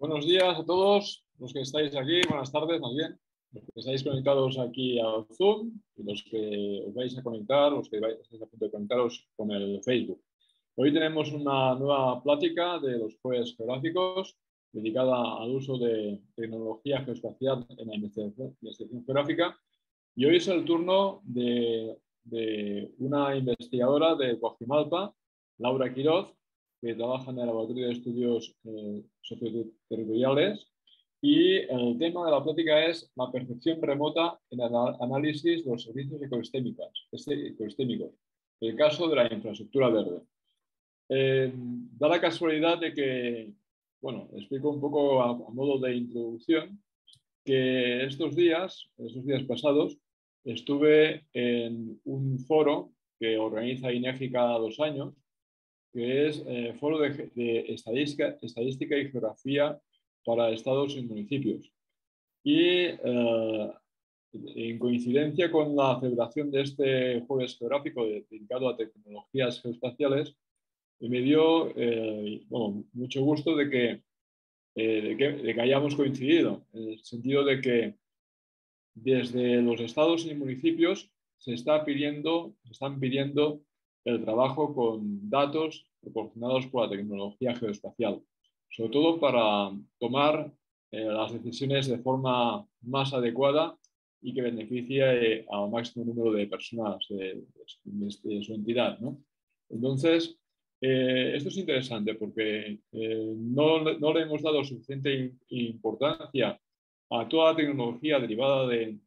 Buenos días a todos los que estáis aquí, buenas tardes más bien, los que estáis conectados aquí a Zoom y los que os vais a conectar, los que estáis a punto de conectaros con el Facebook. Hoy tenemos una nueva plática de los jueves geográficos dedicada al uso de tecnología geoespacial en la investigación geográfica, y hoy es el turno de una investigadora de Coajimalpa, Laura Quiroz, que trabaja en el Laboratorio de Estudios Socioterritoriales, y el tema de la plática es la percepción remota en el análisis de los servicios ecosistémicos, el caso de la infraestructura verde. Da la casualidad de que, bueno, explico un poco a modo de introducción, que estos días pasados, estuve en un foro que organiza INEGI cada 2 años, que es Foro de Estadística y Geografía para Estados y Municipios. Y en coincidencia con la celebración de este jueves geográfico dedicado a tecnologías geoespaciales, me dio mucho gusto de que hayamos coincidido, en el sentido de que desde los estados y municipios se están pidiendo el trabajo con datos proporcionados por la tecnología geoespacial, sobre todo para tomar las decisiones de forma más adecuada y que beneficie al máximo número de personas de su entidad, ¿no? Entonces, esto es interesante porque no le hemos dado suficiente importancia a toda la tecnología derivada de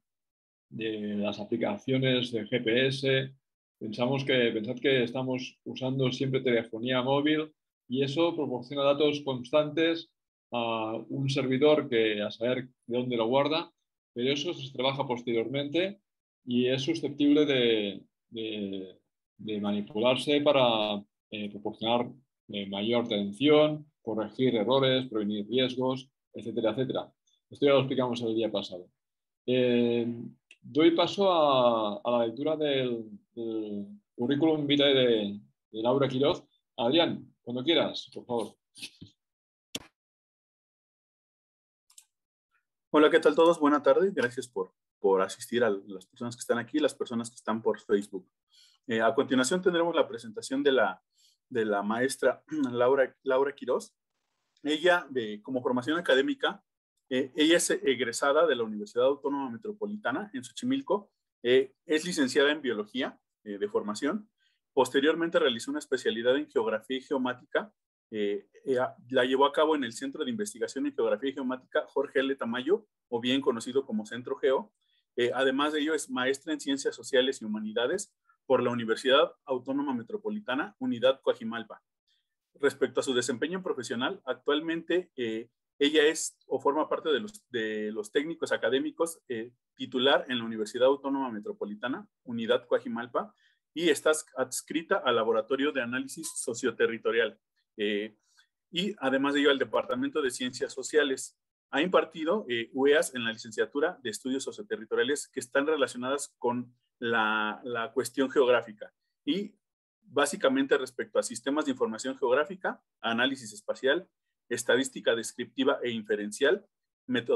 las aplicaciones de GPS. Pensad que estamos usando siempre telefonía móvil y eso proporciona datos constantes a un servidor que a saber de dónde lo guarda, pero eso se trabaja posteriormente y es susceptible de manipularse para proporcionar mayor atención, corregir errores, prevenir riesgos, etcétera, etcétera. Esto ya lo explicamos el día pasado. Doy paso a la lectura del currículum vitae de Laura Quiroz. Adrián, cuando quieras, por favor. Hola, ¿qué tal todos? Buena tarde. Gracias por asistir a las personas que están aquí, las personas que están por Facebook. A continuación tendremos la presentación de la maestra Laura Quiroz. Ella, como formación académica, ella es egresada de la Universidad Autónoma Metropolitana en Xochimilco. Es licenciada en biología de formación. Posteriormente realizó una especialidad en geografía y geomática. La llevó a cabo en el Centro de Investigación en Geografía y Geomática Jorge L. Tamayo, o bien conocido como Centro Geo. Además de ello, es maestra en Ciencias Sociales y Humanidades por la Universidad Autónoma Metropolitana, Unidad Coajimalpa. Respecto a su desempeño profesional, actualmente ella es o forma parte de los técnicos académicos titular en la Universidad Autónoma Metropolitana, Unidad Coajimalpa, y está adscrita al Laboratorio de Análisis Socioterritorial. Y además de ello al Departamento de Ciencias Sociales. Ha impartido UEAs en la licenciatura de Estudios Socioterritoriales que están relacionadas con la cuestión geográfica y básicamente respecto a sistemas de información geográfica, análisis espacial, estadística descriptiva e inferencial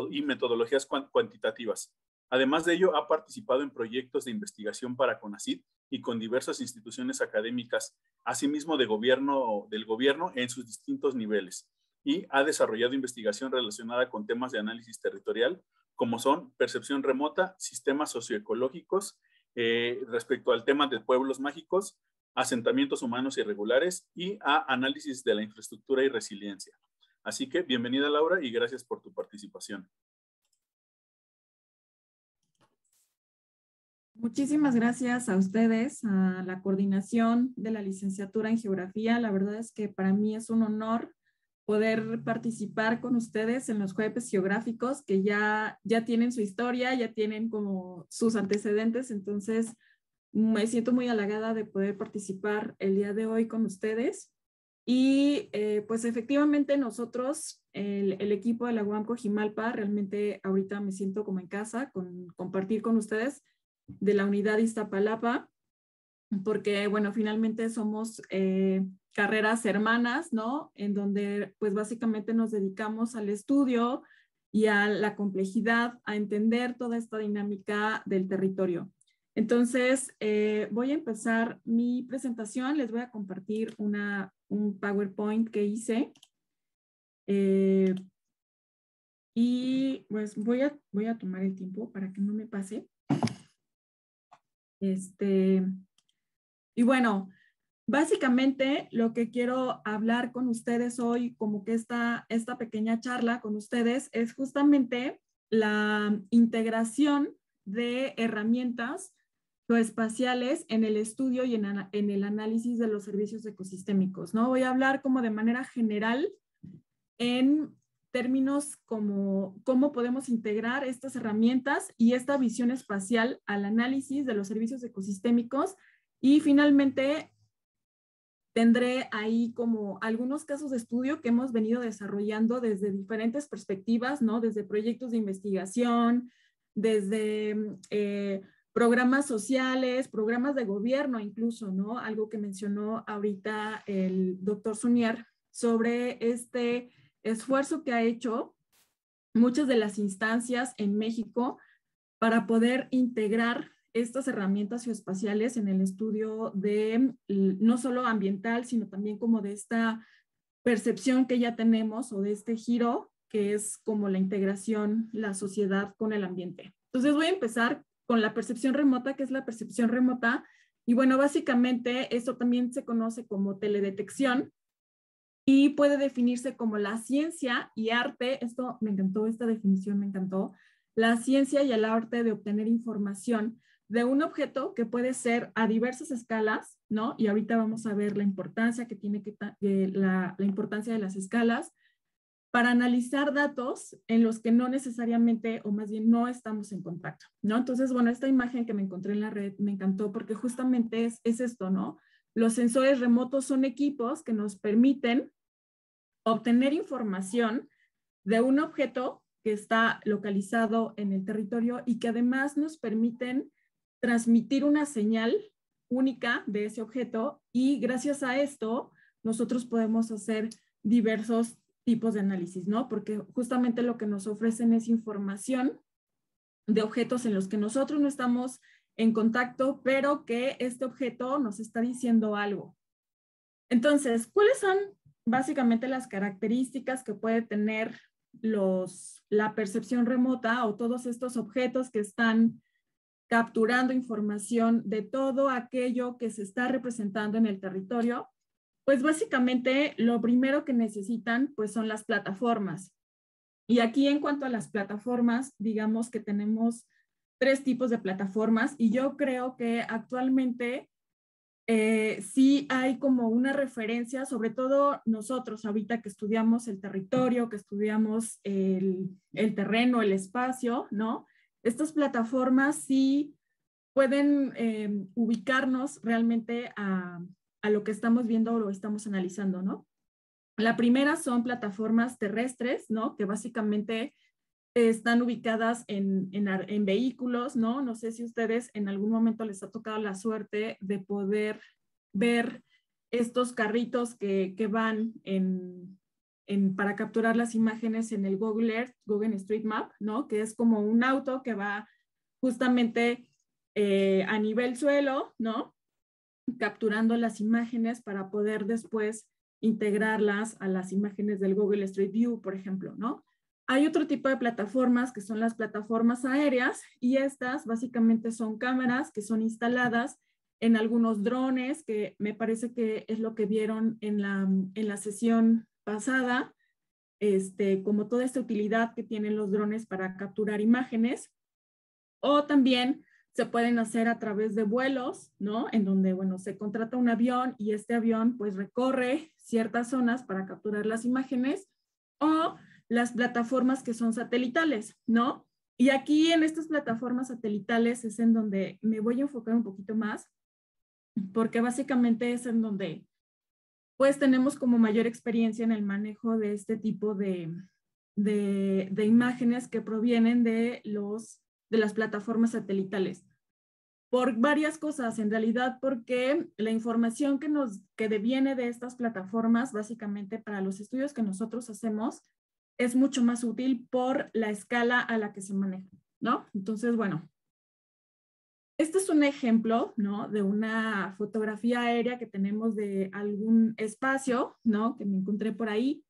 y metodologías cuantitativas. Además de ello, ha participado en proyectos de investigación para CONACYT y con diversas instituciones académicas, asimismo del gobierno en sus distintos niveles, y ha desarrollado investigación relacionada con temas de análisis territorial, como son percepción remota, sistemas socioecológicos, respecto al tema de pueblos mágicos, asentamientos humanos irregulares y a análisis de la infraestructura y resiliencia. Así que bienvenida, Laura, y gracias por tu participación. Muchísimas gracias a ustedes, a la coordinación de la licenciatura en Geografía. La verdad es que para mí es un honor poder participar con ustedes en los jueves geográficos que ya tienen su historia, ya tienen como sus antecedentes. Entonces, me siento muy halagada de poder participar el día de hoy con ustedes. Y pues efectivamente nosotros, el equipo de la UAM Coajimalpa, realmente ahorita me siento como en casa con compartir con ustedes de la unidad Iztapalapa, porque bueno, finalmente somos carreras hermanas, ¿no? En donde pues básicamente nos dedicamos al estudio y a la complejidad, a entender toda esta dinámica del territorio. Entonces, voy a empezar mi presentación. Les voy a compartir un PowerPoint que hice. Y pues voy a tomar el tiempo para que no me pase. Y bueno, básicamente lo que quiero hablar con ustedes hoy, como que esta pequeña charla con ustedes, es justamente la integración de herramientas geoespaciales en el estudio y en el análisis de los servicios ecosistémicos, ¿no? Voy a hablar como de manera general en términos como cómo podemos integrar estas herramientas y esta visión espacial al análisis de los servicios ecosistémicos, y finalmente tendré ahí como algunos casos de estudio que hemos venido desarrollando desde diferentes perspectivas, ¿no? Desde proyectos de investigación, desde programas sociales, programas de gobierno incluso, ¿no? Algo que mencionó ahorita el doctor Sunier sobre este esfuerzo que ha hecho muchas de las instancias en México para poder integrar estas herramientas geoespaciales en el estudio de no solo ambiental, sino también como de esta percepción que ya tenemos o de este giro que es como la integración, la sociedad con el ambiente. Entonces voy a empezar con la percepción remota, que es la percepción remota. Y bueno, básicamente esto también se conoce como teledetección y puede definirse como la ciencia y arte. Esto me encantó, esta definición me encantó. La ciencia y el arte de obtener información de un objeto que puede ser a diversas escalas, ¿no? Y ahorita vamos a ver la importancia que tiene la importancia de las escalas para analizar datos en los que no necesariamente, o más bien no estamos en contacto, ¿no? Entonces, bueno, esta imagen que me encontré en la red me encantó porque justamente es esto, ¿no? Los sensores remotos son equipos que nos permiten obtener información de un objeto que está localizado en el territorio y que además nos permiten transmitir una señal única de ese objeto, y gracias a esto nosotros podemos hacer diversos tipos de análisis, ¿no? Porque justamente lo que nos ofrecen es información de objetos en los que nosotros no estamos en contacto, pero que este objeto nos está diciendo algo. Entonces, ¿cuáles son básicamente las características que puede tener la percepción remota o todos estos objetos que están capturando información de todo aquello que se está representando en el territorio? Pues básicamente lo primero que necesitan pues son las plataformas. Y aquí en cuanto a las plataformas, digamos que tenemos 3 tipos de plataformas, y yo creo que actualmente sí hay como una referencia, sobre todo nosotros ahorita que estudiamos el territorio, que estudiamos el terreno, el espacio, ¿no? Estas plataformas sí pueden ubicarnos realmente a lo que estamos viendo o lo estamos analizando, ¿no? La primera son plataformas terrestres, ¿no? Que básicamente están ubicadas en vehículos, ¿no? No sé si ustedes en algún momento les ha tocado la suerte de poder ver estos carritos que van para capturar las imágenes en el Google Earth, Google Street Map, ¿no? Que es como un auto que va justamente a nivel suelo, ¿no? Capturando las imágenes para poder después integrarlas a las imágenes del Google Street View, por ejemplo, ¿no? Hay otro tipo de plataformas que son las plataformas aéreas, y estas básicamente son cámaras que son instaladas en algunos drones, que me parece que es lo que vieron en la sesión pasada, como toda esta utilidad que tienen los drones para capturar imágenes. O también se pueden hacer a través de vuelos, ¿no? En donde, bueno, se contrata un avión y este avión pues recorre ciertas zonas para capturar las imágenes, o las plataformas que son satelitales, ¿no? Y aquí en estas plataformas satelitales es en donde me voy a enfocar un poquito más, porque básicamente es en donde pues tenemos como mayor experiencia en el manejo de este tipo de imágenes que provienen de las plataformas satelitales. por varias cosas, en realidad porque la información que deviene de estas plataformas, básicamente para los estudios que nosotros hacemos, es mucho más útil por la escala a la que se maneja, ¿no? Entonces, bueno, este es un ejemplo, ¿no? De una fotografía aérea que tenemos de algún espacio, ¿no? Que me encontré por ahí.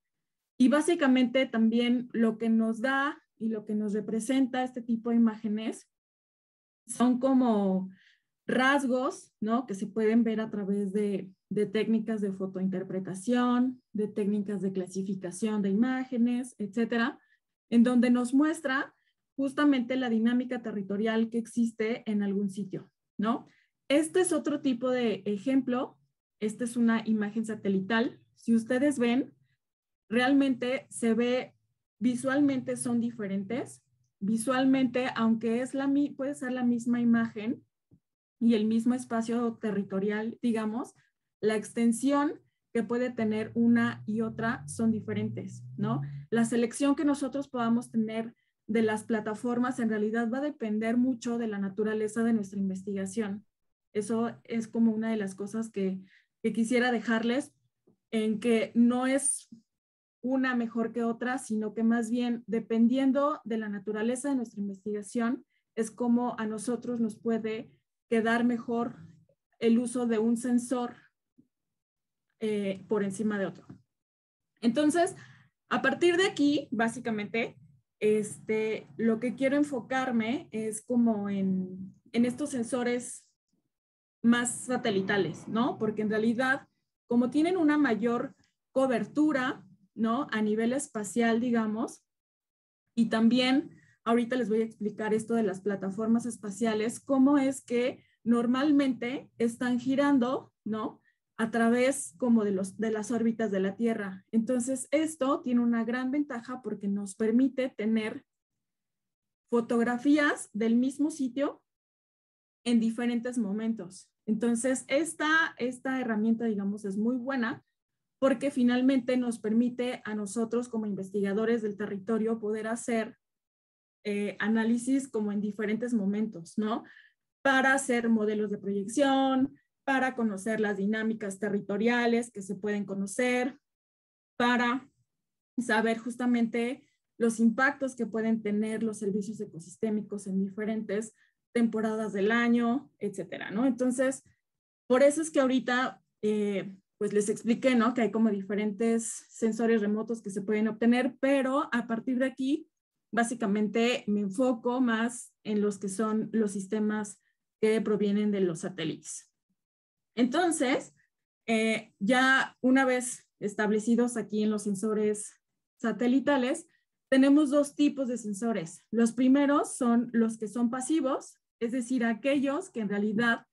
Y básicamente también lo que nos da y lo que nos representa este tipo de imágenes son como rasgos, ¿no? Que se pueden ver a través de técnicas de fotointerpretación, de técnicas de clasificación de imágenes, etcétera, en donde nos muestra justamente la dinámica territorial que existe en algún sitio, ¿no? Este es otro tipo de ejemplo. Esta es una imagen satelital. Si ustedes ven, realmente se ve, visualmente son diferentes. Visualmente, aunque puede ser la misma imagen y el mismo espacio territorial, digamos, la extensión que puede tener una y otra son diferentes, ¿no? La selección que nosotros podamos tener de las plataformas en realidad va a depender mucho de la naturaleza de nuestra investigación. Eso es como una de las cosas que quisiera dejarles, en que no es una mejor que otra, sino que más bien dependiendo de la naturaleza de nuestra investigación es como a nosotros nos puede quedar mejor el uso de un sensor por encima de otro. Entonces, a partir de aquí, básicamente, lo que quiero enfocarme es como en estos sensores más satelitales, ¿no? Porque en realidad, como tienen una mayor cobertura, ¿no? A nivel espacial, digamos, y también ahorita les voy a explicar esto de las plataformas espaciales, cómo es que normalmente están girando, ¿no? A través como de las órbitas de la Tierra. Entonces, esto tiene una gran ventaja porque nos permite tener fotografías del mismo sitio en diferentes momentos. Entonces, esta herramienta, digamos, es muy buena porque finalmente nos permite a nosotros como investigadores del territorio poder hacer análisis como en diferentes momentos, ¿no? Para hacer modelos de proyección, para conocer las dinámicas territoriales que se pueden conocer, para saber justamente los impactos que pueden tener los servicios ecosistémicos en diferentes temporadas del año, etcétera, ¿no? Entonces, por eso es que ahorita, pues les expliqué, ¿no? Que hay como diferentes sensores remotos que se pueden obtener, pero a partir de aquí, básicamente me enfoco más en los que son los sistemas que provienen de los satélites. Entonces, ya una vez establecidos aquí en los sensores satelitales, tenemos dos tipos de sensores. Los primeros son los que son pasivos, es decir, aquellos que en realidad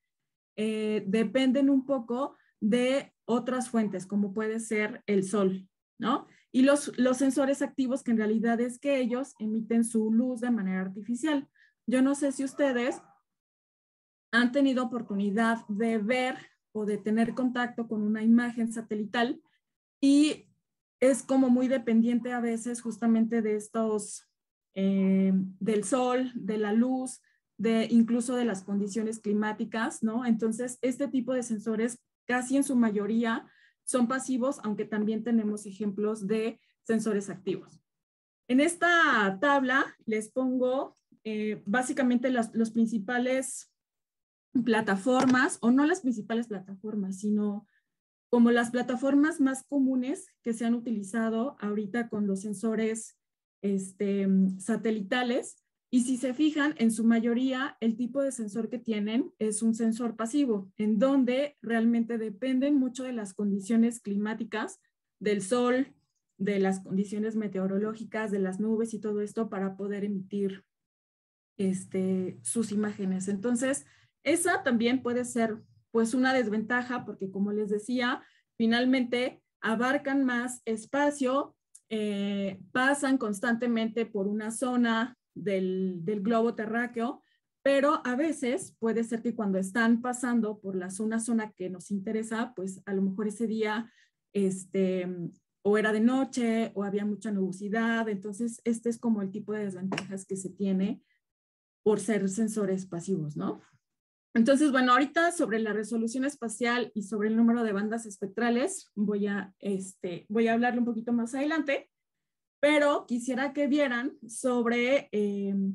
dependen un poco de otras fuentes, como puede ser el sol, ¿no? Y los sensores activos, que en realidad es que ellos emiten su luz de manera artificial. Yo no sé si ustedes han tenido oportunidad de ver o de tener contacto con una imagen satelital y es como muy dependiente a veces justamente de estos, del sol, de la luz, incluso de las condiciones climáticas, ¿no? Entonces, este tipo de sensores casi en su mayoría son pasivos, aunque también tenemos ejemplos de sensores activos. En esta tabla les pongo básicamente los principales plataformas, o no las principales plataformas, sino como las plataformas más comunes que se han utilizado ahorita con los sensores satelitales. Y si se fijan, en su mayoría, el tipo de sensor que tienen es un sensor pasivo, en donde realmente dependen mucho de las condiciones climáticas, del sol, de las condiciones meteorológicas, de las nubes y todo esto para poder emitir sus imágenes. Entonces, esa también puede ser pues una desventaja porque, como les decía, finalmente abarcan más espacio, pasan constantemente por una zona del globo terráqueo, pero a veces puede ser que cuando están pasando por una zona que nos interesa, pues a lo mejor ese día o era de noche o había mucha nubosidad. Entonces, este es como el tipo de desventajas que se tiene por ser sensores pasivos, ¿no? Entonces, bueno, ahorita sobre la resolución espacial y sobre el número de bandas espectrales voy a hablarle un poquito más adelante, pero quisiera que vieran sobre,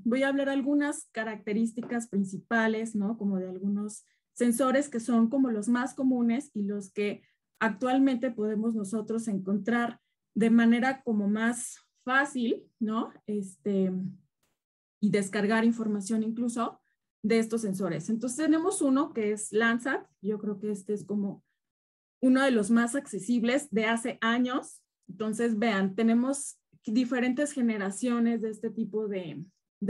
voy a hablar algunas características principales, ¿no? Como de algunos sensores que son como los más comunes y los que actualmente podemos nosotros encontrar de manera como más fácil, ¿no? Y descargar información incluso de estos sensores. Entonces tenemos uno que es Landsat. Yo creo que este es como uno de los más accesibles de hace años. Entonces vean, tenemos diferentes generaciones de este tipo de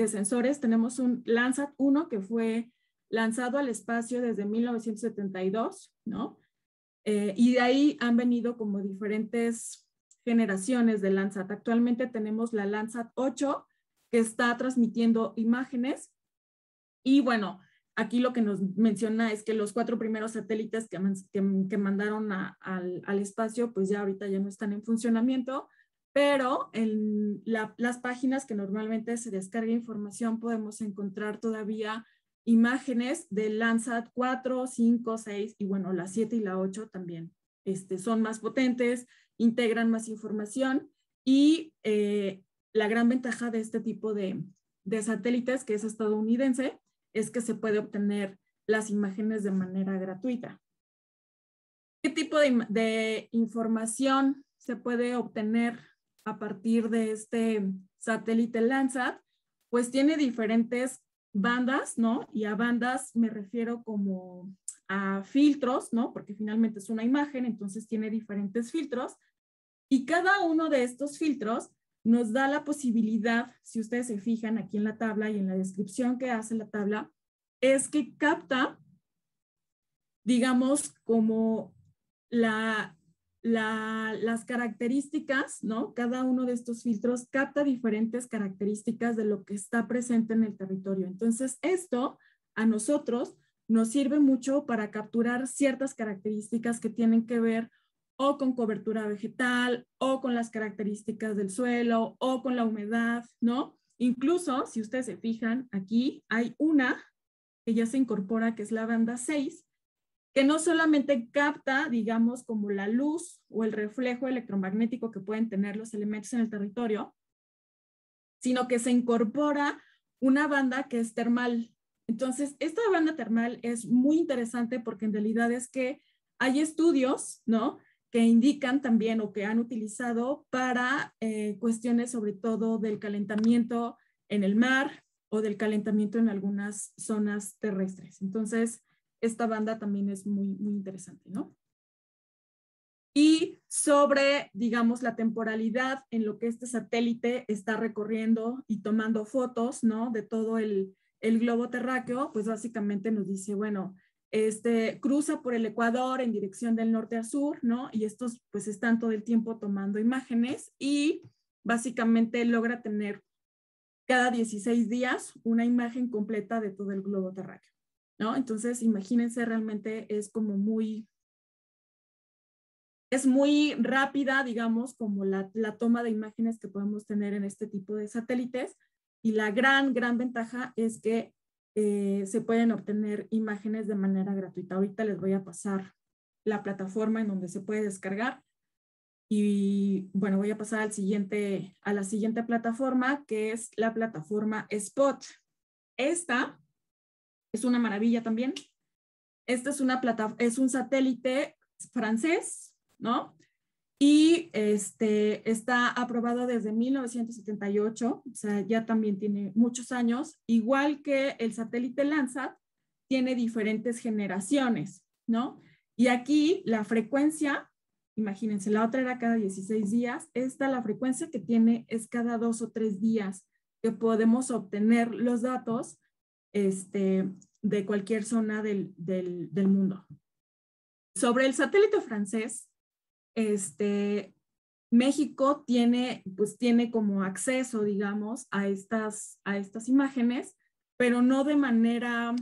sensores. Tenemos un Landsat 1 que fue lanzado al espacio desde 1972, ¿no? Y de ahí han venido como diferentes generaciones de Landsat. Actualmente tenemos la Landsat 8 que está transmitiendo imágenes. Y bueno, aquí lo que nos menciona es que los 4 primeros satélites que mandaron al espacio, pues ya ahorita ya no están en funcionamiento, pero en las páginas que normalmente se descarga información podemos encontrar todavía imágenes del Landsat 4, 5, 6 y bueno, la 7 y la 8 también son más potentes, integran más información y la gran ventaja de este tipo de satélites, que es estadounidense, es que se puede obtener las imágenes de manera gratuita. ¿Qué tipo de información se puede obtener a partir de este satélite Landsat? Pues tiene diferentes bandas, ¿no? Y a bandas me refiero como a filtros, ¿no? Porque finalmente es una imagen, entonces tiene diferentes filtros. Y cada uno de estos filtros nos da la posibilidad, si ustedes se fijan aquí en la tabla y en la descripción que hace la tabla, es que capta, digamos, como las características, ¿no? Cada uno de estos filtros capta diferentes características de lo que está presente en el territorio. Entonces, esto a nosotros nos sirve mucho para capturar ciertas características que tienen que ver o con cobertura vegetal, o con las características del suelo, o con la humedad, ¿no? Incluso, si ustedes se fijan, aquí hay una que ya se incorpora, que es la banda 6, que no solamente capta, digamos, como la luz o el reflejo electromagnético que pueden tener los elementos en el territorio, sino que se incorpora una banda que es termal. Entonces, esta banda termal es muy interesante porque en realidad es que hay estudios, ¿no?, que indican también o que han utilizado para cuestiones sobre todo del calentamiento en el mar o del calentamiento en algunas zonas terrestres. Entonces, esta banda también es muy, muy interesante, ¿no? Y sobre, digamos, la temporalidad en lo que este satélite está recorriendo y tomando fotos, ¿no?, de todo el globo terráqueo, pues básicamente nos dice, bueno, cruza por el Ecuador en dirección del norte a sur, ¿no? Y estos pues están todo el tiempo tomando imágenes y básicamente logra tener cada 16 días una imagen completa de todo el globo terráqueo, ¿no? Entonces, imagínense, realmente es como es muy rápida, digamos, como la toma de imágenes que podemos tener en este tipo de satélites. Y la gran ventaja es que se pueden obtener imágenes de manera gratuita. Ahorita les voy a pasar la plataforma en donde se puede descargar. Y bueno, voy a pasar a la siguiente plataforma, que es la plataforma Spot. Esta es una maravilla también. Esta es un satélite francés, ¿no? Y está aprobado desde 1978, o sea, ya también tiene muchos años, igual que el satélite Landsat, tiene diferentes generaciones, ¿no? Y aquí la frecuencia, imagínense, la otra era cada 16 días, esta la frecuencia que tiene es cada 2 o 3 días que podemos obtener los datos de cualquier zona del mundo. Sobre el satélite francés, México tiene como acceso, digamos, a estas imágenes, pero no de manera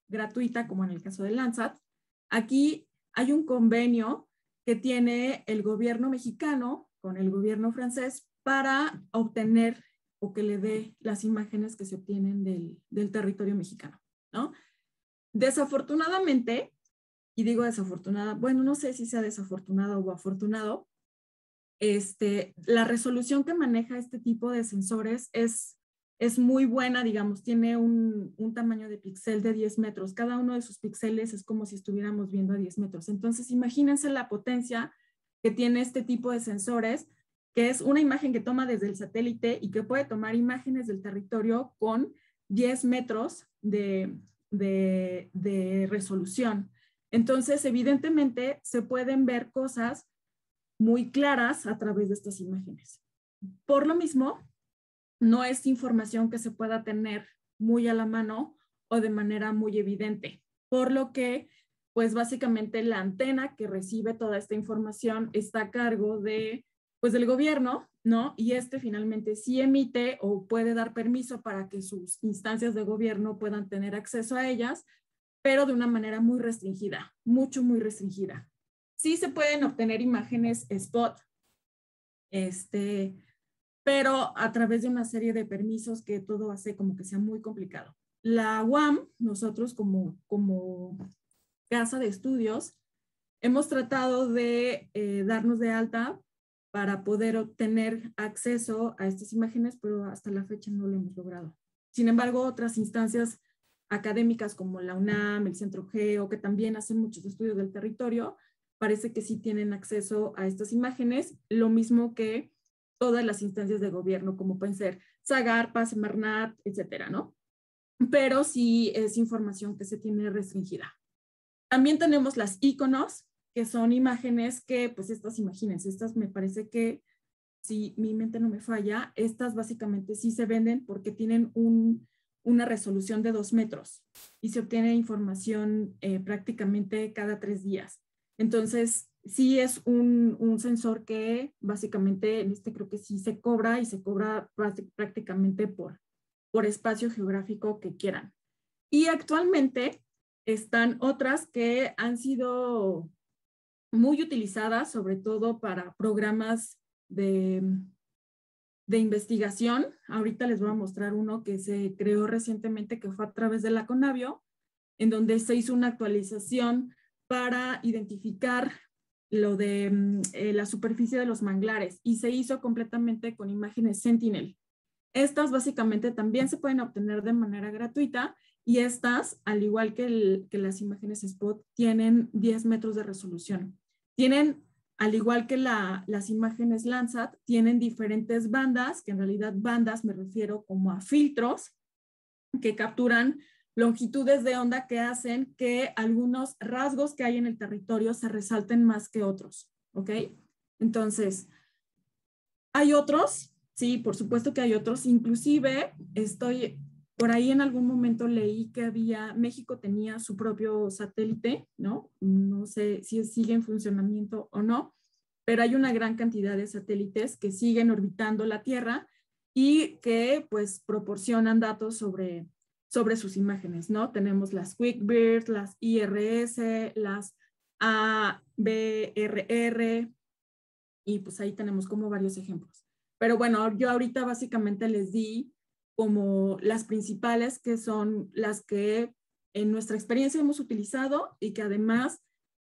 gratuita como en el caso de Landsat. Aquí hay un convenio que tiene el gobierno mexicano con el gobierno francés para obtener o que le dé las imágenes que se obtienen del territorio mexicano. ¿no? Desafortunadamente, y digo desafortunada, bueno, no sé si sea desafortunado o afortunado, la resolución que maneja este tipo de sensores es muy buena, digamos, tiene un tamaño de píxel de 10 metros. Cada uno de sus píxeles es como si estuviéramos viendo a 10 metros. Entonces, imagínense la potencia que tiene este tipo de sensores, que es una imagen que toma desde el satélite y que puede tomar imágenes del territorio con 10 metros de resolución. Entonces, evidentemente, se pueden ver cosas muy claras a través de estas imágenes. Por lo mismo, no es información que se pueda tener muy a la mano o de manera muy evidente, por lo que, pues básicamente la antena que recibe toda esta información está a cargo de, pues del gobierno, ¿no? Y finalmente sí emite o puede dar permiso para que sus instancias de gobierno puedan tener acceso a ellas, pero de una manera muy restringida, muy restringida. Sí se pueden obtener imágenes spot, pero a través de una serie de permisos que todo hace como que sea muy complicado. La UAM, nosotros como casa de estudios, hemos tratado de darnos de alta para poder obtener acceso a estas imágenes, pero hasta la fecha no lo hemos logrado. Sin embargo, otras instancias académicas como la UNAM, el Centro Geo, que también hacen muchos estudios del territorio, parece que sí tienen acceso a estas imágenes, lo mismo que todas las instancias de gobierno, como pueden ser Zagarpa, Semarnat, etcétera, ¿no? Pero sí es información que se tiene restringida. También tenemos las iconos, que son imágenes que, pues imagínense, estas me parece que, si mi mente no me falla, estas básicamente sí se venden porque tienen una resolución de 2 metros y se obtiene información prácticamente cada 3 días. Entonces, sí es un sensor que básicamente, creo que sí se cobra y se cobra prácticamente por espacio geográfico que quieran. Y actualmente están otras que han sido muy utilizadas, sobre todo para programas de investigación. Ahorita les voy a mostrar uno que se creó recientemente, que fue a través de la Conavio, en donde se hizo una actualización para identificar lo de la superficie de los manglares y se hizo completamente con imágenes Sentinel. Estas básicamente también se pueden obtener de manera gratuita y estas, al igual que las imágenes Spot, tienen 10 metros de resolución. Tienen, al igual que las imágenes Landsat, tienen diferentes bandas, que en realidad bandas me refiero como a filtros que capturan longitudes de onda que hacen que algunos rasgos que hay en el territorio se resalten más que otros, ¿ok? Entonces, hay otros, sí, por supuesto que hay otros, inclusive por ahí en algún momento leí que México tenía su propio satélite, ¿no? No sé si sigue en funcionamiento o no, pero hay una gran cantidad de satélites que siguen orbitando la Tierra y que pues proporcionan datos sobre sus imágenes, ¿no? Tenemos las QuickBird, las IRS, las ABRR, y pues ahí tenemos como varios ejemplos. Pero bueno, yo ahorita básicamente les di como las principales, que son las que en nuestra experiencia hemos utilizado y que además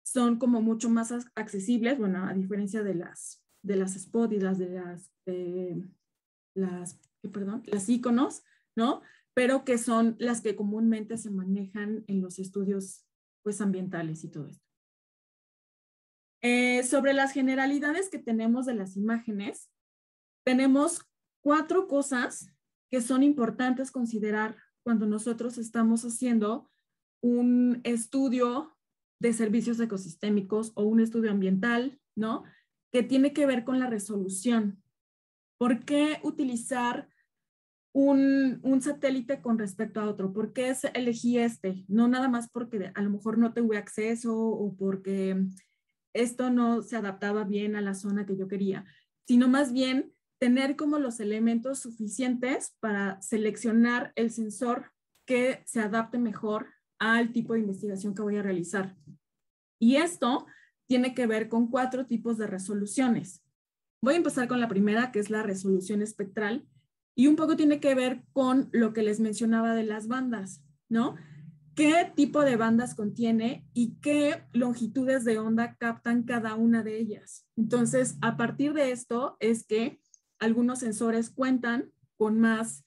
son como mucho más accesibles, bueno, a diferencia de las Spot y las las iconos, ¿no? Pero que son las que comúnmente se manejan en los estudios pues ambientales y todo esto. Sobre las generalidades que tenemos de las imágenes, tenemos 4 cosas que son importantes considerar cuando nosotros estamos haciendo un estudio de servicios ecosistémicos o un estudio ambiental, ¿no? Que tiene que ver con la resolución. ¿Por qué utilizar un satélite con respecto a otro? ¿Por qué elegí No nada más porque a lo mejor no tuve acceso o porque esto no se adaptaba bien a la zona que yo quería, sino más bien tener como los elementos suficientes para seleccionar el sensor que se adapte mejor al tipo de investigación que voy a realizar. Y esto tiene que ver con 4 tipos de resoluciones. Voy a empezar con la primera, que es la resolución espectral, y un poco tiene que ver con lo que les mencionaba de las bandas, ¿no? qué tipo de bandas contiene y qué longitudes de onda captan cada una de ellas. Entonces, a partir de esto es que algunos sensores cuentan con más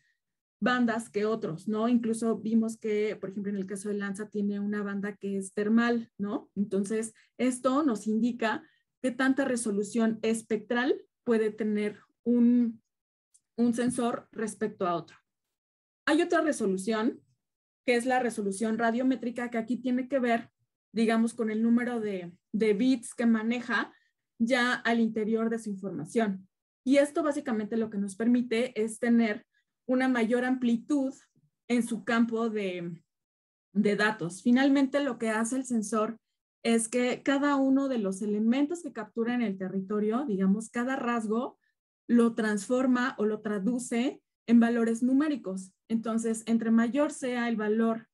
bandas que otros, ¿no? Incluso vimos que, por ejemplo, en el caso de Lanza tiene una banda que es termal, ¿no? Entonces, esto nos indica qué tanta resolución espectral puede tener un sensor respecto a otro. Hay otra resolución, que es la resolución radiométrica, que aquí tiene que ver, digamos, con el número de bits que maneja ya al interior de su información. Y esto básicamente lo que nos permite es tener una mayor amplitud en su campo de datos. Finalmente, lo que hace el sensor es que cada uno de los elementos que captura en el territorio, digamos, cada rasgo, lo transforma o lo traduce en valores numéricos. Entonces, entre mayor sea el valor,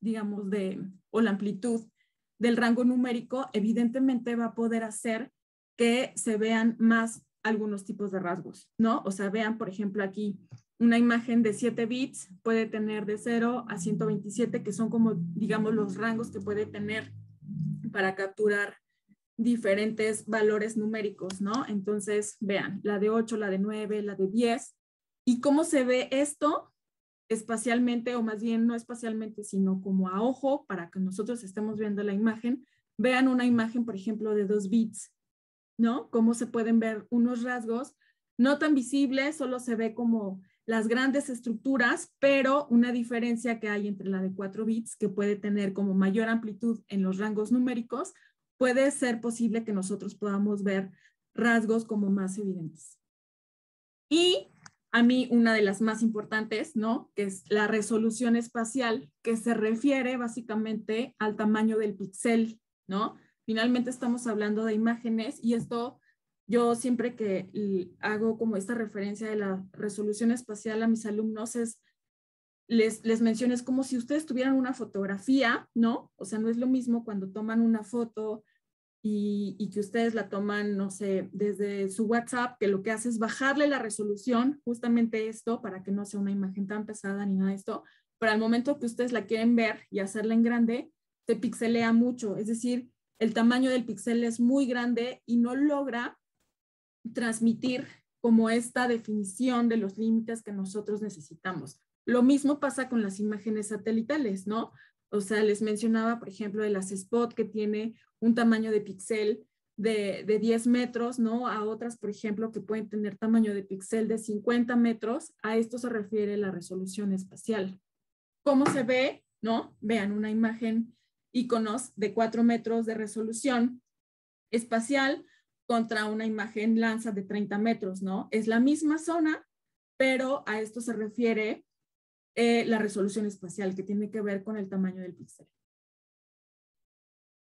digamos, o la amplitud del rango numérico, evidentemente va a poder hacer que se vean más algunos tipos de rasgos, ¿no? O sea, vean, por ejemplo, aquí una imagen de 7 bits puede tener de 0 a 127, que son como, digamos, los rangos que puede tener para capturar diferentes valores numéricos, ¿no? Entonces, vean, la de 8, la de 9, la de 10. ¿Y cómo se ve esto espacialmente, o más bien no espacialmente, sino como a ojo, para que nosotros estemos viendo la imagen? Vean una imagen, por ejemplo, de 2 bits, ¿no? Cómo se pueden ver unos rasgos no tan visibles, solo se ve como las grandes estructuras, pero una diferencia que hay entre la de 4 bits, que puede tener como mayor amplitud en los rangos numéricos, puede ser posible que nosotros podamos ver rasgos como más evidentes. Y a mí una de las más importantes, ¿no? Que es la resolución espacial, que se refiere básicamente al tamaño del píxel, ¿no? Finalmente estamos hablando de imágenes, y esto yo siempre que hago como esta referencia de la resolución espacial a mis alumnos les menciono, es como si ustedes tuvieran una fotografía, ¿no? O sea, no es lo mismo cuando toman una foto y que ustedes la toman, no sé, desde su WhatsApp, que lo que hace es bajarle la resolución, justamente esto, para que no sea una imagen tan pesada ni nada de esto, pero al momento que ustedes la quieren ver y hacerla en grande, se pixelea mucho, es decir, el tamaño del píxel es muy grande y no logra transmitir como esta definición de los límites que nosotros necesitamos. Lo mismo pasa con las imágenes satelitales, ¿no? O sea, les mencionaba, por ejemplo, de las Spot, que tiene un tamaño de píxel de 10 metros, ¿no? A otras, por ejemplo, que pueden tener tamaño de píxel de 50 metros. A esto se refiere la resolución espacial. ¿Cómo se ve? ¿No? Vean una imagen iconos de 4 metros de resolución espacial contra una imagen Landsat de 30 metros, ¿no? Es la misma zona, pero a esto se refiere la resolución espacial, que tiene que ver con el tamaño del píxel.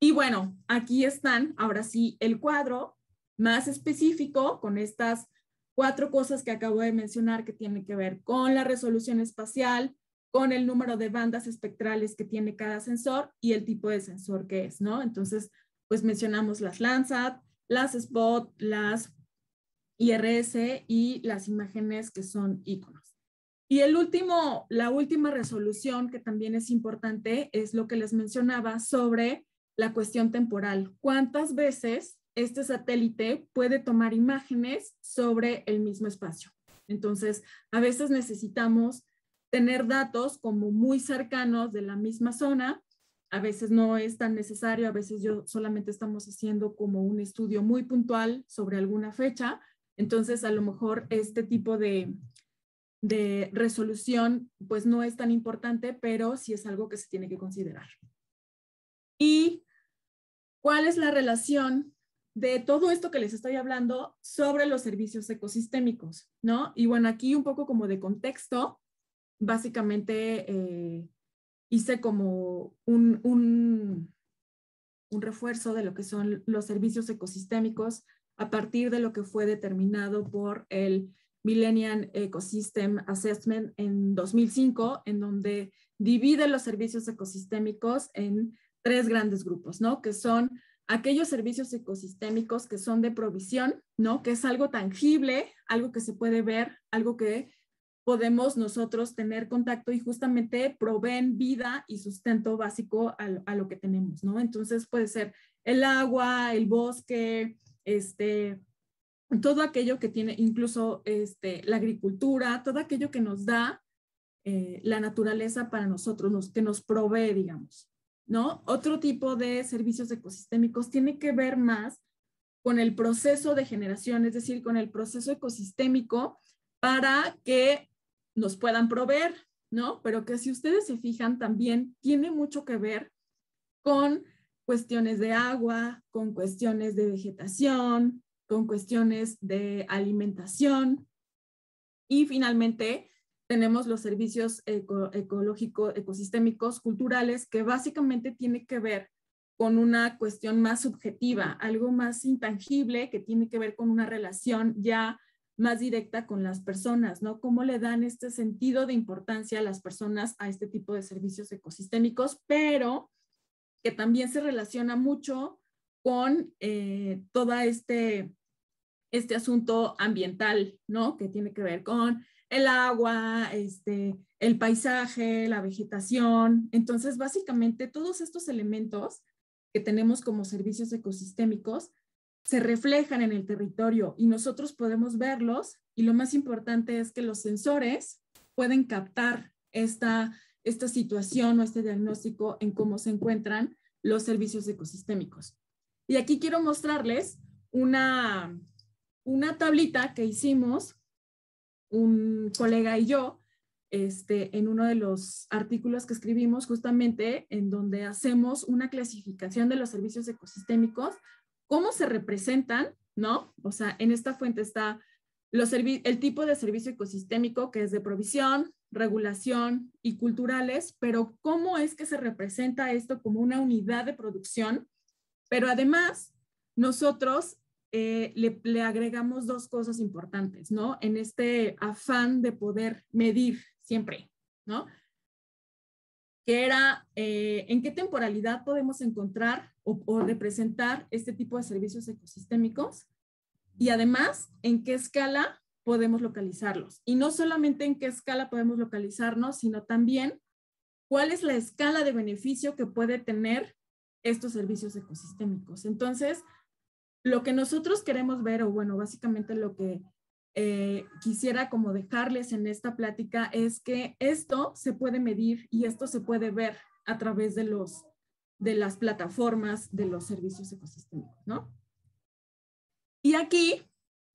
Y bueno, aquí están, ahora sí, el cuadro más específico con estas 4 cosas que acabo de mencionar, que tienen que ver con la resolución espacial, con el número de bandas espectrales que tiene cada sensor y el tipo de sensor que es, ¿no? Entonces, pues mencionamos las Landsat, las Spot, las IRS y las imágenes que son iconos. Y la última resolución que también es importante es lo que les mencionaba sobre la cuestión temporal. ¿Cuántas veces este satélite puede tomar imágenes sobre el mismo espacio? Entonces, a veces necesitamos tener datos como muy cercanos de la misma zona. A veces no es tan necesario, a veces solamente estamos haciendo como un estudio muy puntual sobre alguna fecha. Entonces, a lo mejor este tipo de resolución pues no es tan importante, pero sí es algo que se tiene que considerar. ¿Y cuál es la relación de todo esto que les estoy hablando sobre los servicios ecosistémicos, ¿no? Y bueno, aquí un poco como de contexto, básicamente hice como un refuerzo de lo que son los servicios ecosistémicos a partir de lo que fue determinado por el Millennium Ecosystem Assessment en 2005, en donde divide los servicios ecosistémicos en 3 grandes grupos, ¿no? Que son aquellos servicios ecosistémicos que son de provisión, ¿no? Que es algo tangible, algo que se puede ver, algo que podemos nosotros tener contacto y justamente proveen vida y sustento básico a lo que tenemos, ¿no? Entonces puede ser el agua, el bosque, todo aquello que tiene, incluso la agricultura, todo aquello que nos da la naturaleza para nosotros, que nos provee, digamos, ¿no? Otro tipo de servicios ecosistémicos tiene que ver más con el proceso de generación, es decir, con el proceso ecosistémico para que nos puedan proveer, ¿no? Pero que si ustedes se fijan también tiene mucho que ver con cuestiones de agua, con cuestiones de vegetación, con cuestiones de alimentación y finalmente tenemos los servicios ecológicos, ecosistémicos, culturales, que básicamente tiene que ver con una cuestión más subjetiva, algo más intangible que tiene que ver con una relación ya más directa con las personas, ¿no? ¿Cómo le dan este sentido de importancia a las personas a este tipo de servicios ecosistémicos? Pero que también se relaciona mucho con todo este asunto ambiental, ¿no? Que tiene que ver con el agua, el paisaje, la vegetación. Entonces, básicamente, todos estos elementos que tenemos como servicios ecosistémicos se reflejan en el territorio y nosotros podemos verlos y lo más importante es que los sensores pueden captar esta situación o este diagnóstico en cómo se encuentran los servicios ecosistémicos. Y aquí quiero mostrarles una tablita que hicimos un colega y yo en uno de los artículos que escribimos justamente en donde hacemos una clasificación de los servicios ecosistémicos, cómo se representan, ¿no? O sea, en esta fuente está el tipo de servicio ecosistémico que es de provisión, regulación y culturales, pero cómo es que se representa esto como una unidad de producción, pero además nosotros le agregamos dos cosas importantes, ¿no? En este afán de poder medir siempre, ¿no? Que era en qué temporalidad podemos encontrar o representar este tipo de servicios ecosistémicos y además en qué escala podemos localizarlos. Y no solamente en qué escala podemos localizarnos, sino también cuál es la escala de beneficio que puede tener estos servicios ecosistémicos. Entonces, lo que nosotros queremos ver, o bueno, básicamente lo que quisiera como dejarles en esta plática es que esto se puede medir y esto se puede ver a través de las plataformas de los servicios ecosistémicos, ¿no? Y aquí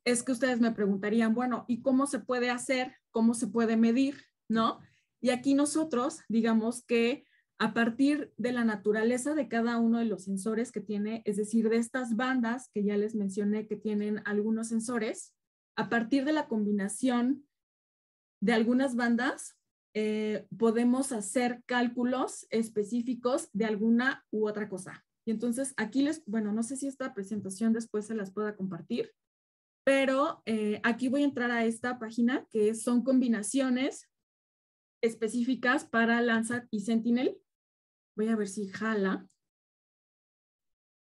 es que ustedes me preguntarían, bueno, ¿y cómo se puede hacer? ¿Cómo se puede medir? ¿No? Y aquí nosotros, digamos que a partir de la naturaleza de cada uno de los sensores que tiene, es decir, de estas bandas que ya les mencioné que tienen algunos sensores, a partir de la combinación de algunas bandas, podemos hacer cálculos específicos de alguna u otra cosa. Y entonces aquí bueno, no sé si esta presentación después se las pueda compartir, pero aquí voy a entrar a esta página que son combinaciones específicas para Landsat y Sentinel. Voy a ver si jala.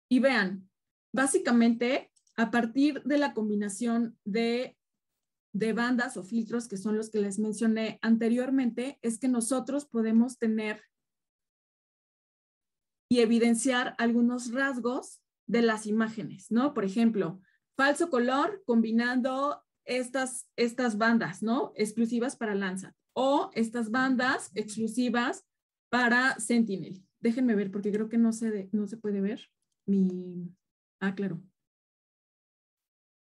Y vean, básicamente, a partir de la combinación de bandas o filtros, que son los que les mencioné anteriormente, es que nosotros podemos tener y evidenciar algunos rasgos de las imágenes, ¿no? Por ejemplo, falso color combinando estas bandas, ¿no? Exclusivas para Landsat o estas bandas exclusivas para Sentinel. Déjenme ver porque creo que no se puede ver claro.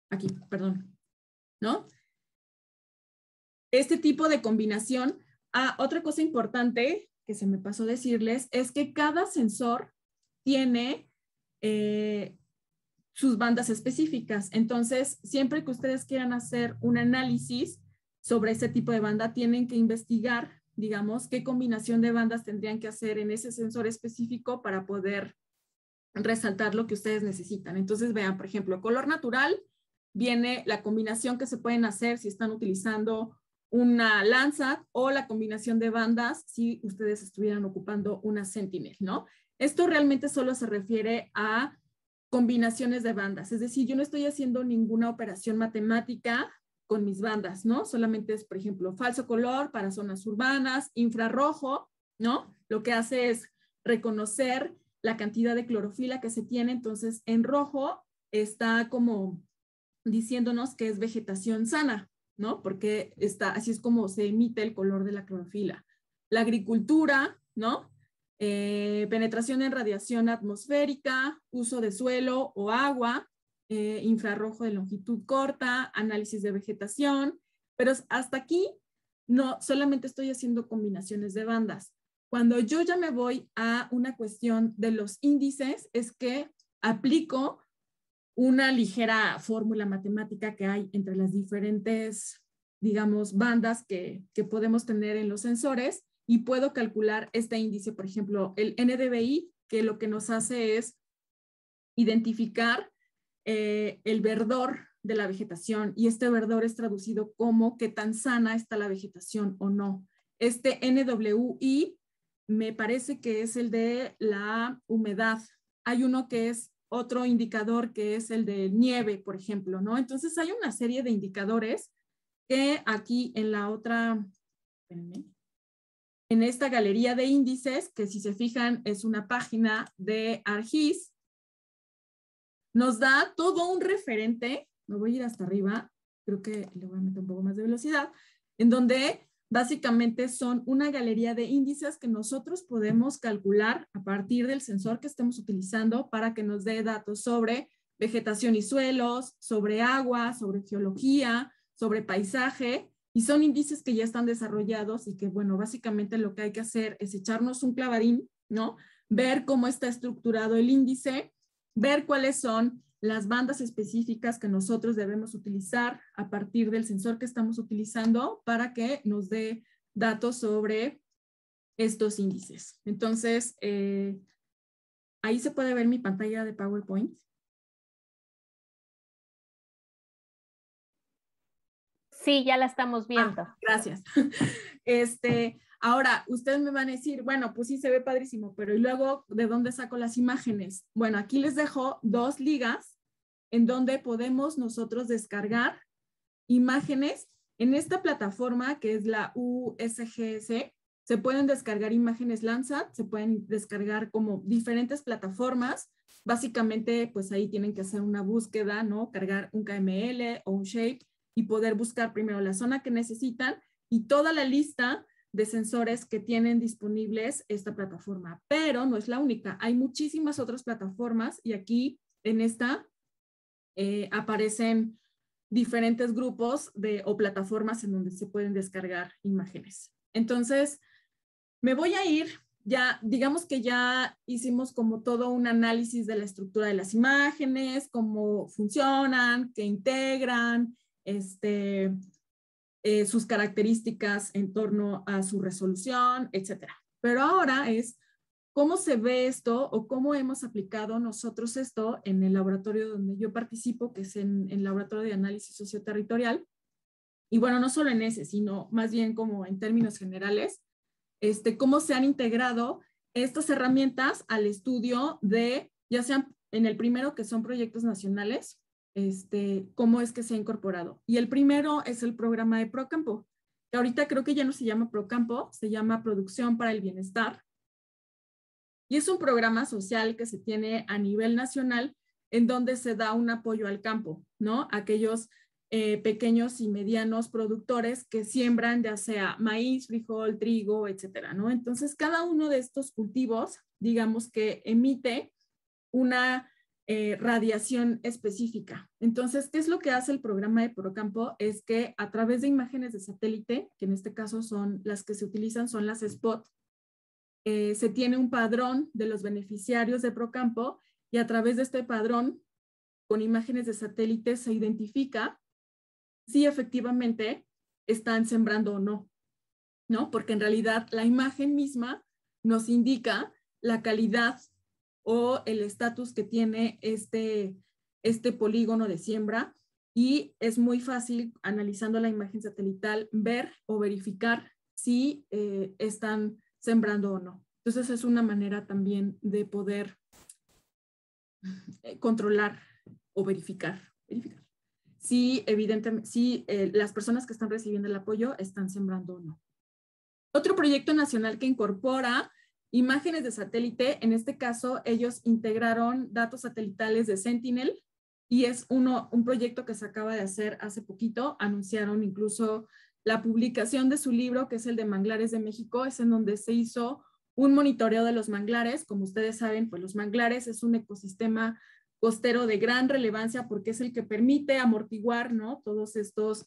Aquí, perdón. ¿No? Este tipo de combinación. Otra cosa importante que se me pasó decirles es que cada sensor tiene sus bandas específicas. Entonces, siempre que ustedes quieran hacer un análisis sobre ese tipo de banda, tienen que investigar, digamos, qué combinación de bandas tendrían que hacer en ese sensor específico para poder resaltar lo que ustedes necesitan. Entonces, vean, por ejemplo, color natural, viene la combinación que se pueden hacer si están utilizando una Landsat o la combinación de bandas si ustedes estuvieran ocupando una Sentinel, ¿no? Esto realmente solo se refiere a combinaciones de bandas, es decir, yo no estoy haciendo ninguna operación matemática con mis bandas, ¿no? Solamente es, por ejemplo, falso color para zonas urbanas, infrarrojo, ¿no? Lo que hace es reconocer la cantidad de clorofila que se tiene, entonces en rojo está como diciéndonos que es vegetación sana, ¿no? Porque así es como se emite el color de la clorofila. La agricultura, ¿no? Penetración en radiación atmosférica, uso de suelo o agua, infrarrojo de longitud corta, análisis de vegetación, pero hasta aquí no, solamente estoy haciendo combinaciones de bandas. Cuando yo ya me voy a una cuestión de los índices, es que aplico una ligera fórmula matemática que hay entre las diferentes, digamos, bandas que podemos tener en los sensores y puedo calcular este índice, por ejemplo, el NDVI, que lo que nos hace es identificar el verdor de la vegetación y este verdor es traducido como qué tan sana está la vegetación o no. Este NWI me parece que es el de la humedad. Hay uno que es otro indicador que es el de nieve, por ejemplo, ¿no? Entonces hay una serie de indicadores que aquí en la otra, espérenme, en esta galería de índices, que si se fijan es una página de ARGIS, nos da todo un referente, me voy a ir hasta arriba, creo que le voy a meter un poco más de velocidad, en donde básicamente son una galería de índices que nosotros podemos calcular a partir del sensor que estemos utilizando para que nos dé datos sobre vegetación y suelos, sobre agua, sobre geología, sobre paisaje, y son índices que ya están desarrollados y que, bueno, básicamente lo que hay que hacer es echarnos un clavadín, ¿no? Ver cómo está estructurado el índice, ver cuáles son las bandas específicas que nosotros debemos utilizar a partir del sensor que estamos utilizando para que nos dé datos sobre estos índices. Entonces, ahí se puede ver mi pantalla de PowerPoint. Sí, ya la estamos viendo. Gracias. Ahora, ustedes me van a decir, bueno, pues sí se ve padrísimo, pero ¿y luego de dónde saco las imágenes? Bueno, aquí les dejo 2 ligas en donde podemos nosotros descargar imágenes. En esta plataforma que es la USGS, se pueden descargar imágenes Landsat, se pueden descargar como diferentes plataformas. Básicamente, pues ahí tienen que hacer una búsqueda, ¿no? Cargar un KML o un Shape y poder buscar primero la zona que necesitan y toda la lista de sensores que tienen disponibles esta plataforma. Pero no es la única. Hay muchísimas otras plataformas y aquí en esta aparecen diferentes grupos o plataformas en donde se pueden descargar imágenes. Entonces, me voy a ir, ya, digamos que ya hicimos como todo un análisis de la estructura de las imágenes, cómo funcionan, qué integran, sus características en torno a su resolución, etcétera. Pero ahora es cómo se ve esto o cómo hemos aplicado nosotros esto en el laboratorio donde yo participo, que es en el laboratorio de análisis socioterritorial. Y bueno, no solo en ese, sino más bien como en términos generales, cómo se han integrado estas herramientas al estudio de, ya sean en el primero que son proyectos nacionales, cómo es que se ha incorporado. Y el primero es el programa de Procampo, que ahorita creo que ya no se llama Procampo, se llama Producción para el Bienestar. Y es un programa social que se tiene a nivel nacional en donde se da un apoyo al campo, ¿no? Aquellos pequeños y medianos productores que siembran ya sea maíz, frijol, trigo, etcétera, ¿no? Entonces, cada uno de estos cultivos, digamos que emite una radiación específica. Entonces, ¿qué es lo que hace el programa de Procampo? Es que a través de imágenes de satélite, que en este caso son las que se utilizan, son las SPOT, se tiene un padrón de los beneficiarios de Procampo y a través de este padrón, con imágenes de satélite, se identifica si efectivamente están sembrando o no, ¿no? Porque en realidad la imagen misma nos indica la calidad o el estatus que tiene este polígono de siembra y es muy fácil, analizando la imagen satelital, ver o verificar si están sembrando o no. Entonces es una manera también de poder controlar o verificar. si evidentemente, si las personas que están recibiendo el apoyo están sembrando o no. Otro proyecto nacional que incorpora imágenes de satélite, en este caso ellos integraron datos satelitales de Sentinel y es un proyecto que se acaba de hacer hace poquito, anunciaron incluso la publicación de su libro, que es el de Manglares de México, es en donde se hizo un monitoreo de los manglares. Como ustedes saben, pues los manglares es un ecosistema costero de gran relevancia porque es el que permite amortiguar, ¿no?, todos estos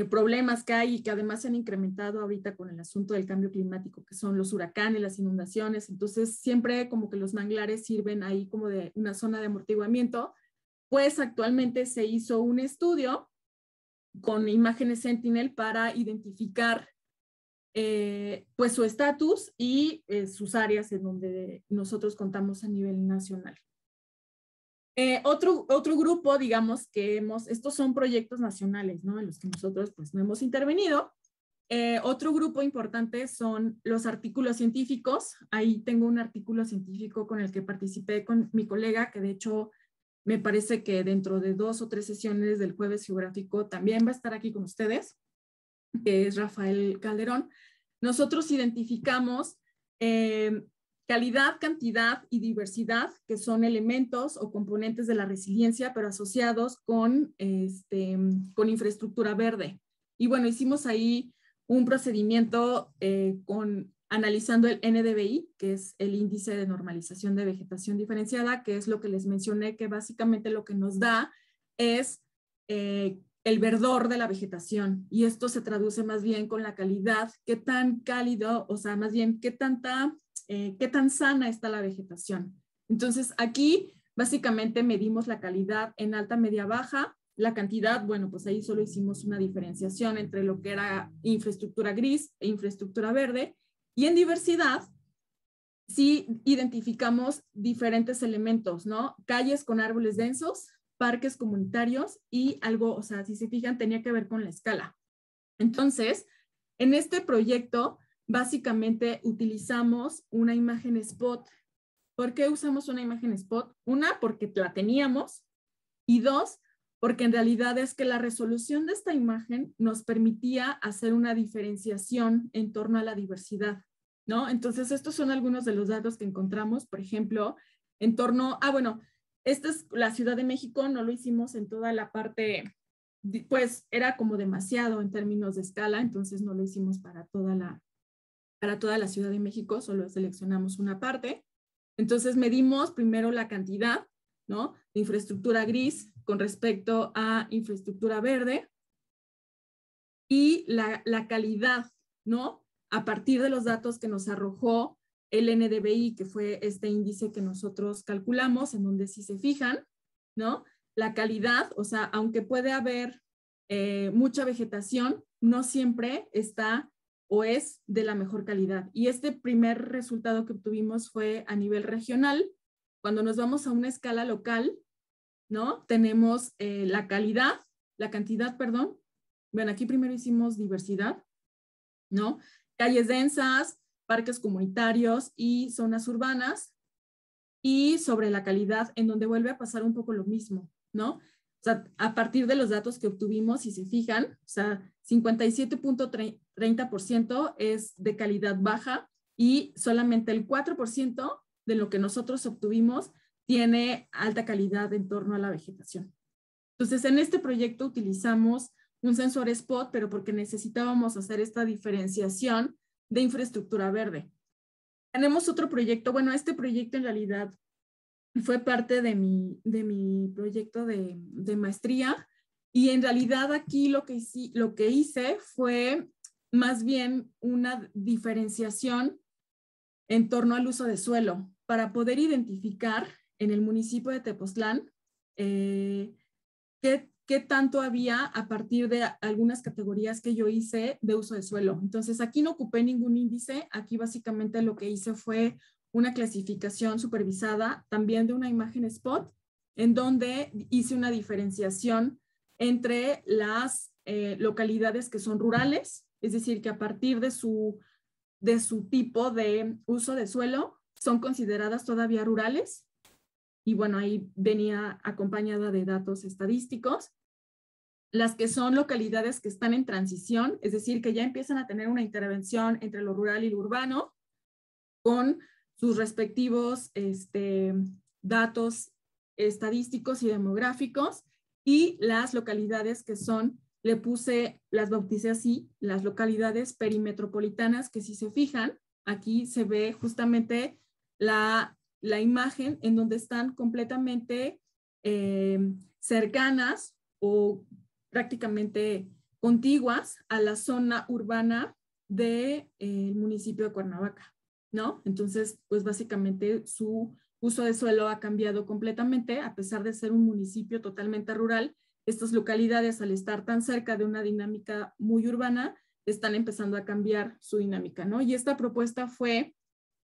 problemas que hay y que además se han incrementado ahorita con el asunto del cambio climático, que son los huracanes, las inundaciones. Entonces, siempre como que los manglares sirven ahí como de una zona de amortiguamiento. Pues actualmente se hizo un estudio con imágenes Sentinel para identificar pues su estatus y sus áreas en donde nosotros contamos a nivel nacional. Otro grupo, digamos, estos son proyectos nacionales, ¿no?, en los que nosotros pues no hemos intervenido. Otro grupo importante son los artículos científicos. Ahí tengo un artículo científico con el que participé con mi colega, que de hecho me parece que dentro de 2 o 3 sesiones del Jueves Geográfico también va a estar aquí con ustedes, que es Rafael Calderón. Nosotros identificamos calidad, cantidad y diversidad, que son elementos o componentes de la resiliencia, pero asociados con infraestructura verde. Y bueno, hicimos ahí un procedimiento analizando el NDVI, que es el índice de normalización de vegetación diferenciada, que es lo que les mencioné, que básicamente lo que nos da es el verdor de la vegetación, y esto se traduce más bien con la calidad, qué tan cálido, o sea, más bien qué tan sana está la vegetación. Entonces aquí básicamente medimos la calidad en alta, media, baja. La cantidad, bueno, pues ahí solo hicimos una diferenciación entre lo que era infraestructura gris e infraestructura verde, y en diversidad sí identificamos diferentes elementos, ¿no? Calles con árboles densos, parques comunitarios y algo, o sea, si se fijan, tenía que ver con la escala. Entonces, en este proyecto, básicamente utilizamos una imagen spot. ¿Por qué usamos una imagen spot? Una, porque la teníamos, y 2, porque en realidad es que la resolución de esta imagen nos permitía hacer una diferenciación en torno a la diversidad, ¿no? Entonces, estos son algunos de los datos que encontramos, por ejemplo, en torno a, bueno, esta es la Ciudad de México, no lo hicimos en toda la parte, pues era como demasiado en términos de escala, entonces no lo hicimos para toda la Ciudad de México, solo seleccionamos una parte. Entonces medimos primero la cantidad, ¿no?, de infraestructura gris con respecto a infraestructura verde, y la calidad, ¿no?, a partir de los datos que nos arrojó el NDVI, que fue este índice que nosotros calculamos, en donde si se fijan, ¿no?, la calidad, o sea, aunque puede haber mucha vegetación, no siempre está o es de la mejor calidad. Y este primer resultado que obtuvimos fue a nivel regional. Cuando nos vamos a una escala local, ¿no?, tenemos la cantidad, perdón. Bueno, aquí primero hicimos diversidad, ¿no? Calles densas, parques comunitarios y zonas urbanas, y sobre la calidad, en donde vuelve a pasar un poco lo mismo, ¿no? O sea, a partir de los datos que obtuvimos, si se fijan, o sea, 57.30% es de calidad baja, y solamente el 4% de lo que nosotros obtuvimos tiene alta calidad en torno a la vegetación. Entonces, en este proyecto utilizamos un sensor spot, pero porque necesitábamos hacer esta diferenciación de infraestructura verde. Tenemos otro proyecto, bueno, este proyecto en realidad fue parte de mi proyecto de maestría, y en realidad aquí lo que hice fue más bien una diferenciación en torno al uso de suelo para poder identificar en el municipio de Tepoztlán qué tanto había a partir de algunas categorías que yo hice de uso de suelo. Entonces aquí no ocupé ningún índice, aquí básicamente lo que hice fue una clasificación supervisada también de una imagen spot, en donde hice una diferenciación entre las localidades que son rurales, es decir, que a partir de su tipo de uso de suelo son consideradas todavía rurales, y bueno, ahí venía acompañada de datos estadísticos. Las que son localidades que están en transición, es decir, que ya empiezan a tener una intervención entre lo rural y lo urbano, con sus respectivos datos estadísticos y demográficos, y las localidades que son, las bauticé así, las localidades perimetropolitanas, que si se fijan, aquí se ve justamente la imagen en donde están completamente cercanas o prácticamente contiguas a la zona urbana del municipio de Cuernavaca, ¿no? Entonces, pues básicamente su uso de suelo ha cambiado completamente, a pesar de ser un municipio totalmente rural. Estas localidades, al estar tan cerca de una dinámica muy urbana, están empezando a cambiar su dinámica, ¿no? Y esta propuesta fue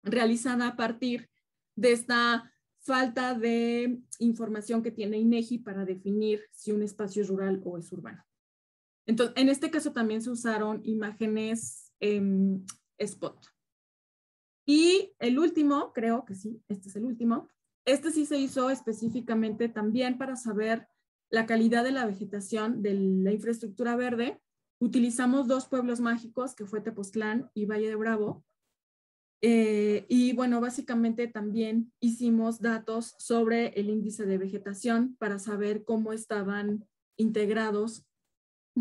realizada a partir de esta falta de información que tiene INEGI para definir si un espacio es rural o es urbano. Entonces, en este caso también se usaron imágenes spot. Y el último, creo que sí, este es el último. Este sí se hizo específicamente también para saber la calidad de la vegetación de la infraestructura verde. Utilizamos 2 pueblos mágicos, que fue Tepoztlán y Valle de Bravo. Y bueno, básicamente también hicimos datos sobre el índice de vegetación para saber cómo estaban integrados,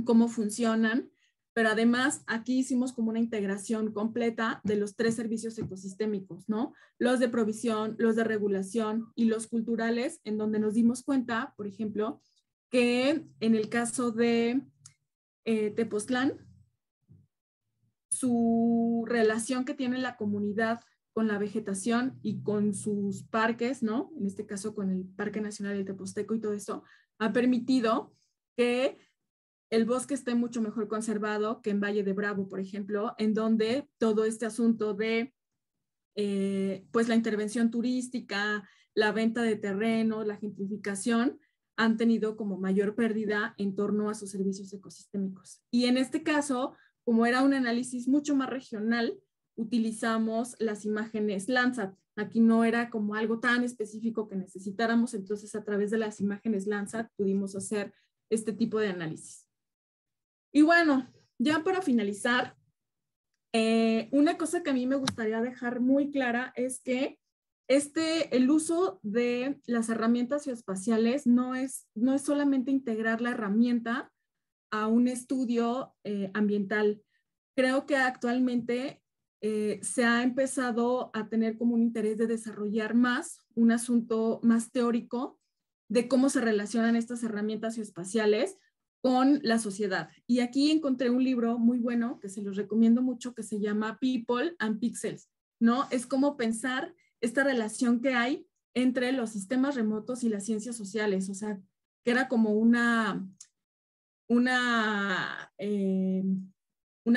cómo funcionan, pero además aquí hicimos como una integración completa de los 3 servicios ecosistémicos, ¿no? Los de provisión, los de regulación y los culturales, en donde nos dimos cuenta, por ejemplo, que en el caso de Tepoztlán, su relación que tiene la comunidad con la vegetación y con sus parques, ¿no? En este caso con el Parque Nacional del Teposteco y todo eso, ha permitido que el bosque esté mucho mejor conservado que en Valle de Bravo, por ejemplo, en donde todo este asunto de pues la intervención turística, la venta de terreno, la gentrificación, han tenido como mayor pérdida en torno a sus servicios ecosistémicos. Y en este caso, como era un análisis mucho más regional, utilizamos las imágenes Landsat. Aquí no era como algo tan específico que necesitáramos, entonces a través de las imágenes Landsat pudimos hacer este tipo de análisis. Y bueno, ya para finalizar, una cosa que a mí me gustaría dejar muy clara es que el uso de las herramientas geoespaciales no es solamente integrar la herramienta a un estudio ambiental. Creo que actualmente se ha empezado a tener como un interés de desarrollar más un asunto más teórico de cómo se relacionan estas herramientas geoespaciales con la sociedad. Y aquí encontré un libro muy bueno que se los recomiendo mucho, que se llama People and Pixels, ¿no? Es como pensar esta relación que hay entre los sistemas remotos y las ciencias sociales, o sea, que era como una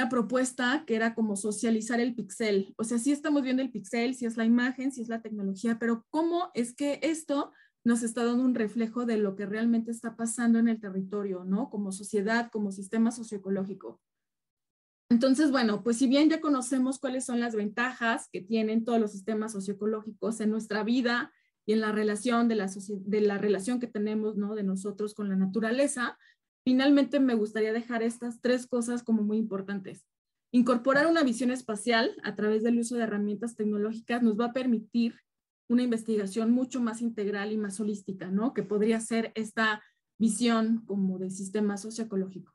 propuesta que era como socializar el pixel. O sea, sí estamos viendo el pixel, sí es la imagen, sí es la tecnología, pero ¿cómo es que esto nos está dando un reflejo de lo que realmente está pasando en el territorio, ¿no? Como sociedad, como sistema socioecológico. Entonces, bueno, pues si bien ya conocemos cuáles son las ventajas que tienen todos los sistemas socioecológicos en nuestra vida y en la relación de la relación que tenemos, ¿no? De nosotros con la naturaleza, finalmente me gustaría dejar estas 3 cosas como muy importantes. Incorporar una visión espacial a través del uso de herramientas tecnológicas nos va a permitir una investigación mucho más integral y más holística, ¿no? Que podría ser esta visión como de sistemas socioecológicos.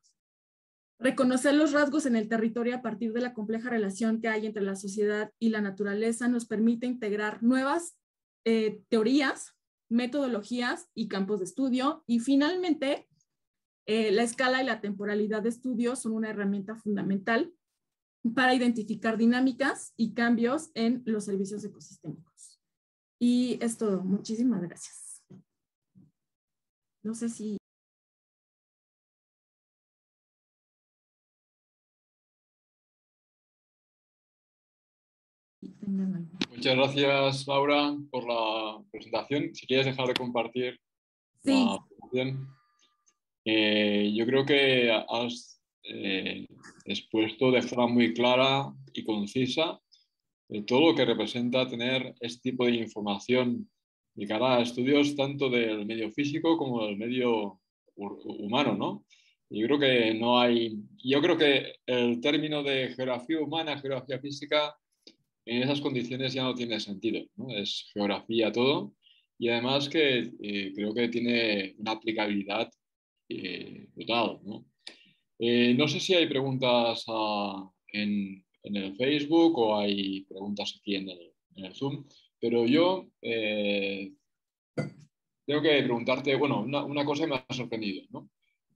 Reconocer los rasgos en el territorio a partir de la compleja relación que hay entre la sociedad y la naturaleza nos permite integrar nuevas teorías, metodologías y campos de estudio. Y finalmente, la escala y la temporalidad de estudio son una herramienta fundamental para identificar dinámicas y cambios en los servicios ecosistémicos. Y es todo. Muchísimas gracias. No sé si... Muchas gracias, Laura, por la presentación. Si quieres dejar de compartir sí. la presentación. Yo creo que has expuesto de forma muy clara y concisa todo lo que representa tener este tipo de información cara a estudios tanto del medio físico como del medio humano, ¿no? Yo creo que no hay... Yo creo que el término de geografía humana, geografía física, en esas condiciones ya no tiene sentido, ¿no? Es geografía todo y además que creo que tiene una aplicabilidad total, ¿no? No sé si hay preguntas en el Facebook o hay preguntas aquí en el Zoom, pero yo tengo que preguntarte, bueno, una cosa que me ha sorprendido, ¿no?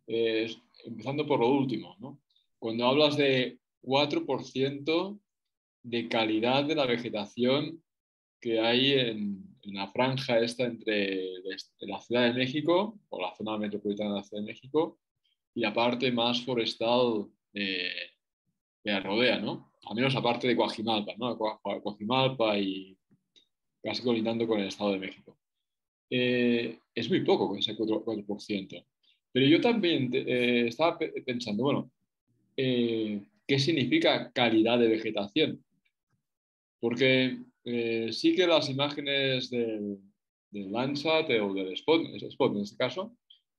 Empezando por lo último, ¿no? Cuando hablas de 4% de calidad de la vegetación que hay en la franja esta entre la Ciudad de México o la zona metropolitana de la Ciudad de México y la parte más forestal que la rodea, ¿no? Al menos aparte de Coajimalpa, ¿no? Coajimalpa y casi colindando con el Estado de México. Es muy poco con ese 4%. Pero yo también estaba pensando, bueno, ¿qué significa calidad de vegetación? Porque sí que las imágenes del Landsat o del Spot en este caso,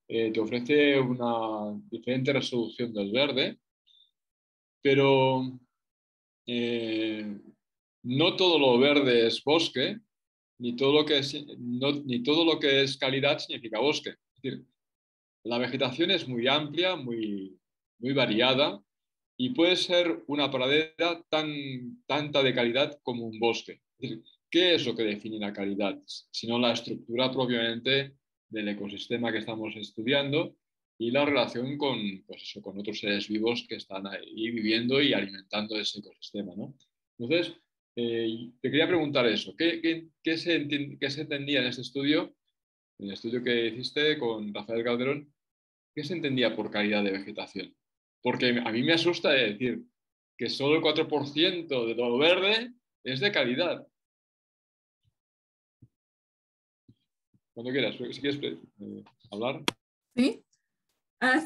te ofrece una diferente resolución del verde, pero no todo lo verde es bosque, ni todo lo que ni todo lo que es calidad significa bosque. Es decir, la vegetación es muy amplia, muy variada y puede ser una pradera tanta de calidad como un bosque. Es decir, ¿qué es lo que define la calidad? Sino la estructura propiamente del ecosistema que estamos estudiando y la relación con, pues eso, con otros seres vivos que están ahí viviendo y alimentando ese ecosistema, ¿no? Entonces, te quería preguntar eso. ¿Qué se entendía en este estudio, en el estudio que hiciste con Rafael Calderón? ¿Qué se entendía por calidad de vegetación? Porque a mí me asusta decir que solo el 4% de todo verde es de calidad. Cuando quieras, si quieres hablar. Sí.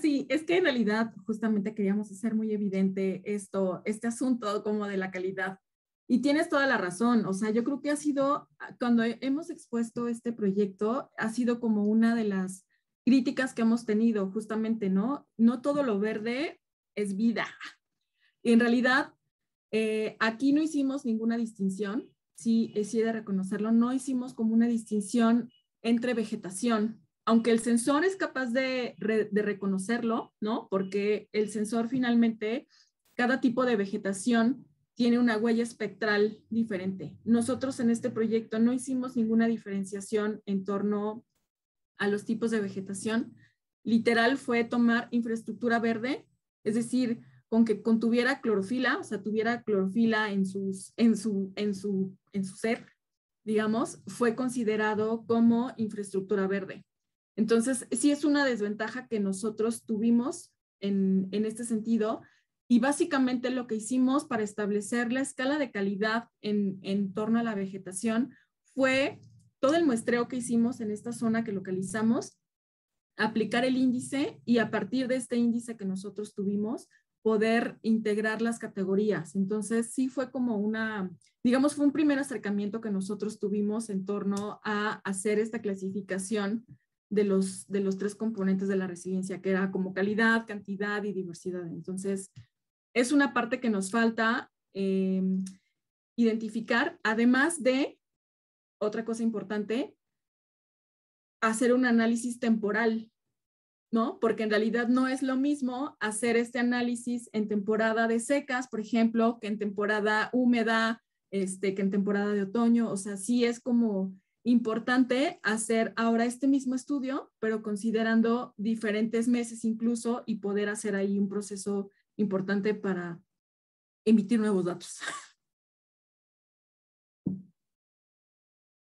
Sí, es que en realidad justamente queríamos hacer muy evidente este asunto como de la calidad. Y tienes toda la razón, o sea, yo creo que ha sido, cuando hemos expuesto este proyecto, ha sido como una de las críticas que hemos tenido, justamente, ¿no? No todo lo verde es vida. Y en realidad, aquí no hicimos ninguna distinción, sí, sí he de reconocerlo, no hicimos como una distinción entre vegetación, aunque el sensor es capaz de reconocerlo, ¿no? Porque el sensor finalmente, cada tipo de vegetación tiene una huella espectral diferente. Nosotros en este proyecto no hicimos ninguna diferenciación en torno a los tipos de vegetación. Literal fue tomar infraestructura verde, es decir, con que contuviera clorofila, o sea, tuviera clorofila en su ser, digamos, fue considerado como infraestructura verde. Entonces, sí es una desventaja que nosotros tuvimos en este sentido, y básicamente lo que hicimos para establecer la escala de calidad en torno a la vegetación fue todo el muestreo que hicimos en esta zona que localizamos, aplicar el índice y a partir de este índice que nosotros tuvimos, poder integrar las categorías. Entonces, sí fue como digamos, fue un primer acercamiento que nosotros tuvimos en torno a hacer esta clasificación de los 3 componentes de la resiliencia, que era como calidad, cantidad y diversidad. Entonces, es una parte que nos falta identificar, además de, otra cosa importante, hacer un análisis temporal, ¿no? Porque en realidad no es lo mismo hacer este análisis en temporada de secas, por ejemplo, que en temporada húmeda, que en temporada de otoño. O sea, sí es como importante hacer ahora este mismo estudio, pero considerando diferentes meses incluso y poder hacer ahí un proceso importante para emitir nuevos datos.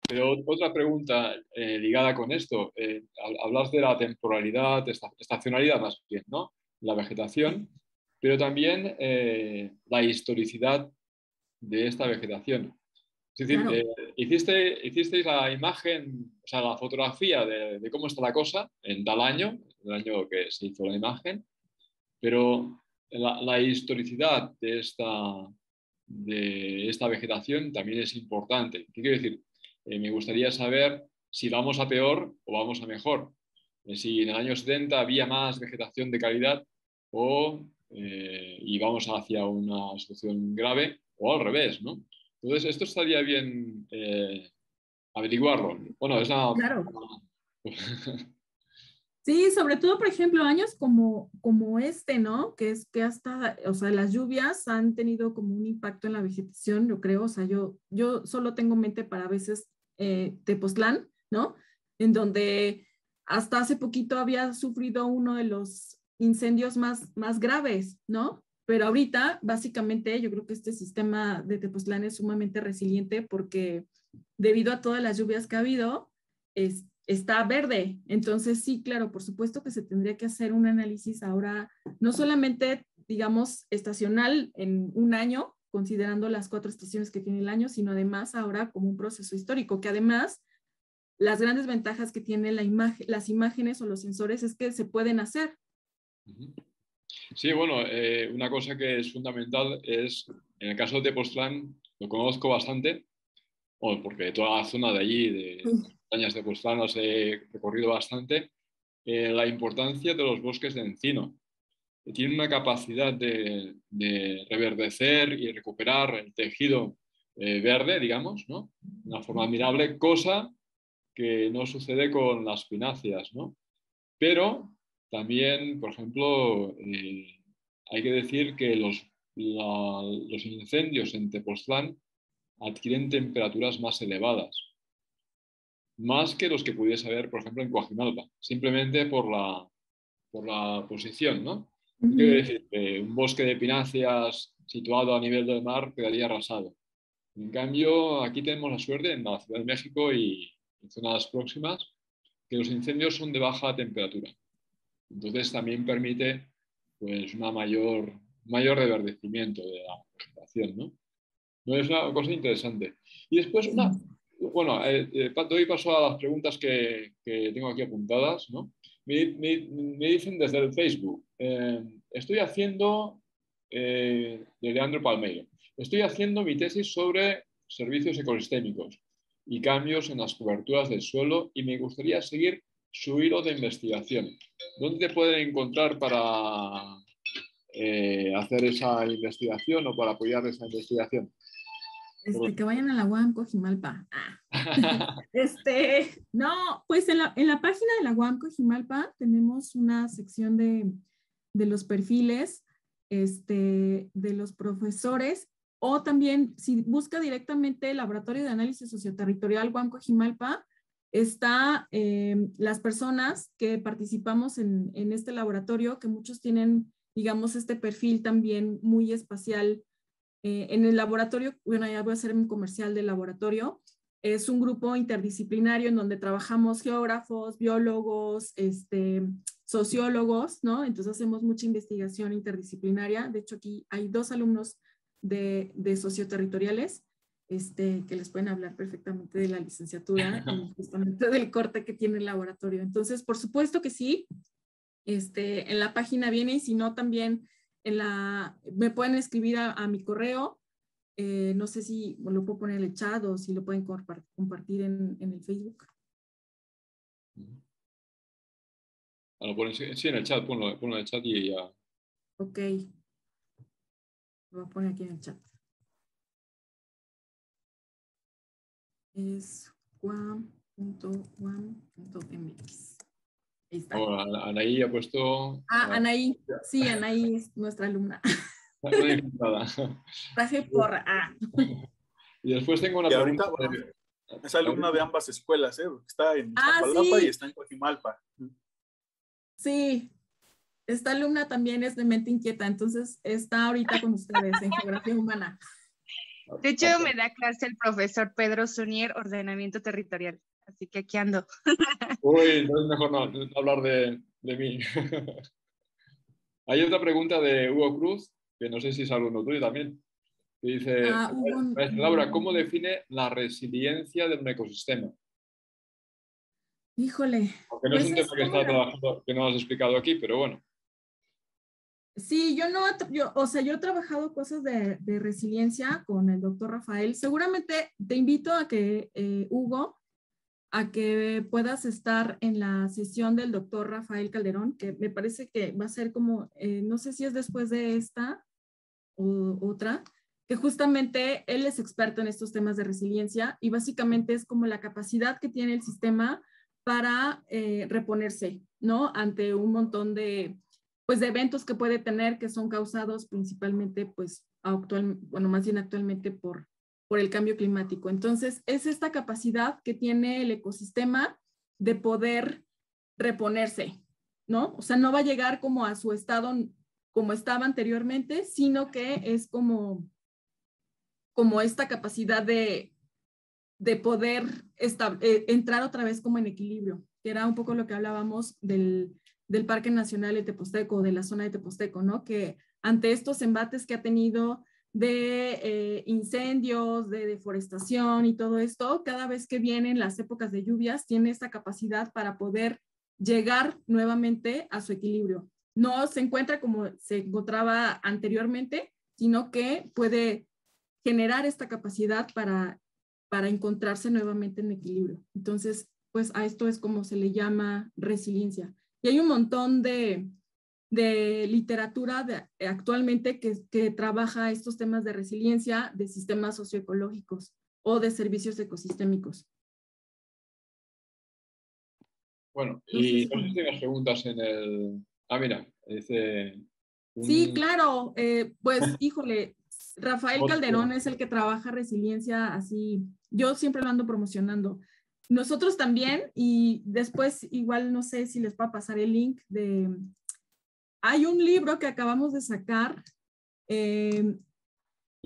Pero otra pregunta ligada con esto. Hablas de la temporalidad, estacionalidad más bien, ¿no? La vegetación, pero también la historicidad de esta vegetación. Es decir, Claro. hicisteis la imagen, o sea, la fotografía de cómo está la cosa en tal año, el año que se hizo la imagen, pero la historicidad de esta vegetación también es importante. ¿Qué quiero decir? Me gustaría saber si vamos a peor o vamos a mejor. Si en el año 70 había más vegetación de calidad y vamos hacia una situación grave o al revés, ¿no? Entonces, esto estaría bien averiguarlo. Bueno, es una... Claro. Sí, sobre todo, por ejemplo, años como este, ¿no? Que es que hasta, o sea, las lluvias han tenido como un impacto en la vegetación, yo creo. O sea, yo solo tengo mente para a veces Tepoztlán, ¿no? En donde hasta hace poquito había sufrido uno de los incendios más graves, ¿no? Pero ahorita, básicamente, yo creo que este sistema de Tepoztlán es sumamente resiliente porque debido a todas las lluvias que ha habido, está verde. Entonces, sí, claro, por supuesto que se tendría que hacer un análisis ahora, no solamente, digamos, estacional en un año, considerando las 4 estaciones que tiene el año, sino además ahora como un proceso histórico, que además las grandes ventajas que tiene las imágenes o los sensores es que se pueden hacer. Sí, bueno, una cosa que es fundamental es, en el caso de Tepoztlán, lo conozco bastante, porque toda la zona de allí, de montañas de Tepoztlán, las he recorrido bastante, la importancia de los bosques de encino. Tienen una capacidad de reverdecer y recuperar el tejido verde, digamos, ¿no? De una forma admirable, cosa que no sucede con las pináceas, ¿no? Pero también, por ejemplo, hay que decir que los incendios en Tepoztlán adquieren temperaturas más elevadas, más que los que pudiese haber, por ejemplo, en Coajimalpa, simplemente por la posición, ¿no? Quiero decir que un bosque de pináceas situado a nivel del mar quedaría arrasado. En cambio, aquí tenemos la suerte en la Ciudad de México y en zonas próximas que los incendios son de baja temperatura. Entonces también permite pues, un mayor reverdecimiento de la vegetación, ¿no? No es una cosa interesante. Y después, bueno, doy paso a las preguntas que tengo aquí apuntadas, ¿no? Me dicen desde el Facebook, estoy haciendo, de Leandro Palmeiro, estoy haciendo mi tesis sobre servicios ecosistémicos y cambios en las coberturas del suelo y me gustaría seguir su hilo de investigación. ¿Dónde te pueden encontrar para hacer esa investigación o para apoyar esa investigación? Que vayan a la UAM Coajimalpa. No, pues en la página de la UAM Coajimalpa tenemos una sección de los perfiles de los profesores, o también si busca directamente el Laboratorio de Análisis Socioterritorial UAM Coajimalpa, está las personas que participamos en este laboratorio, que muchos tienen, digamos, este perfil también muy espacial. En el laboratorio, bueno, ya voy a hacer un comercial del laboratorio, es un grupo interdisciplinario en donde trabajamos geógrafos, biólogos, sociólogos, ¿no? Entonces hacemos mucha investigación interdisciplinaria. De hecho, aquí hay 2 alumnos de socioterritoriales que les pueden hablar perfectamente de la licenciatura y justamente del corte que tiene el laboratorio. Entonces, por supuesto que sí, en la página viene, y si no también me pueden escribir a mi correo. No sé si lo puedo poner en el chat o si lo pueden compartir en el Facebook. Sí, en el chat, ponlo en el chat y ya. Ok. Lo voy a poner aquí en el chat. Es guam.guam.mx. Ahí está. Ahora, Anaí ha puesto... Anaí. Sí, Anaí es nuestra alumna. Traje porra. Y después tengo una pregunta. Ahorita, bueno, es alumna de ambas escuelas, está en Iztapalapa sí. y está en Coajimalpa. Sí, esta alumna también es de mente inquieta, entonces está ahorita con ustedes en Geografía Humana. De hecho, me da clase el profesor Pedro Zunier, Ordenamiento Territorial, así que aquí ando. Uy, entonces mejor no hablar de mí. Hay otra pregunta de Hugo Cruz, que no sé si es alumno tuyo también, que dice, Laura, ¿cómo define la resiliencia de un ecosistema? Híjole. Aunque no es un tema que está trabajando, que no has explicado aquí, pero bueno. Sí, yo he trabajado cosas de resiliencia con el doctor Rafael. Seguramente te invito a que, Hugo, a que puedas estar en la sesión del doctor Rafael Calderón, que me parece que va a ser como, no sé si es después de esta o otra, que justamente él es experto en estos temas de resiliencia y básicamente es como la capacidad que tiene el sistema para reponerse, ¿no? Ante un montón de, pues, de eventos que puede tener que son causados principalmente, pues, más bien actualmente por el cambio climático. Entonces, es esta capacidad que tiene el ecosistema de poder reponerse, ¿no? O sea, no va a llegar como a su estado como estaba anteriormente, sino que es como esta capacidad de poder entrar otra vez como en equilibrio, que era un poco lo que hablábamos del Parque Nacional de Teposteco, de la zona de Teposteco, ¿no? Que ante estos embates que ha tenido de incendios, de deforestación y todo esto, cada vez que vienen las épocas de lluvias, tiene esta capacidad para poder llegar nuevamente a su equilibrio. No se encuentra como se encontraba anteriormente, sino que puede generar esta capacidad para encontrarse nuevamente en equilibrio. Entonces, pues a esto es como se le llama resiliencia. Y hay un montón de literatura actualmente que trabaja estos temas de resiliencia, de sistemas socioecológicos o de servicios ecosistémicos. Bueno, y no sé si tienes preguntas en el... Ah, mira, dice... Sí, claro. Pues, híjole, Rafael Calderón es el que trabaja resiliencia así. Yo siempre lo ando promocionando. Nosotros también, y después igual no sé si les va a pasar el link de... Hay un libro que acabamos de sacar,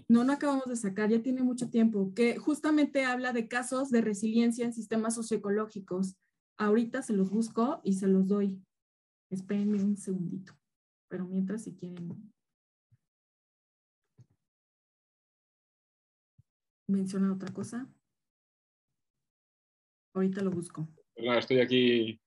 no acabamos de sacar, ya tiene mucho tiempo, que justamente habla de casos de resiliencia en sistemas socioecológicos. Ahorita se los busco y se los doy. Espérenme un segundito, pero mientras si quieren mencionar otra cosa, ahorita lo busco. Estoy aquí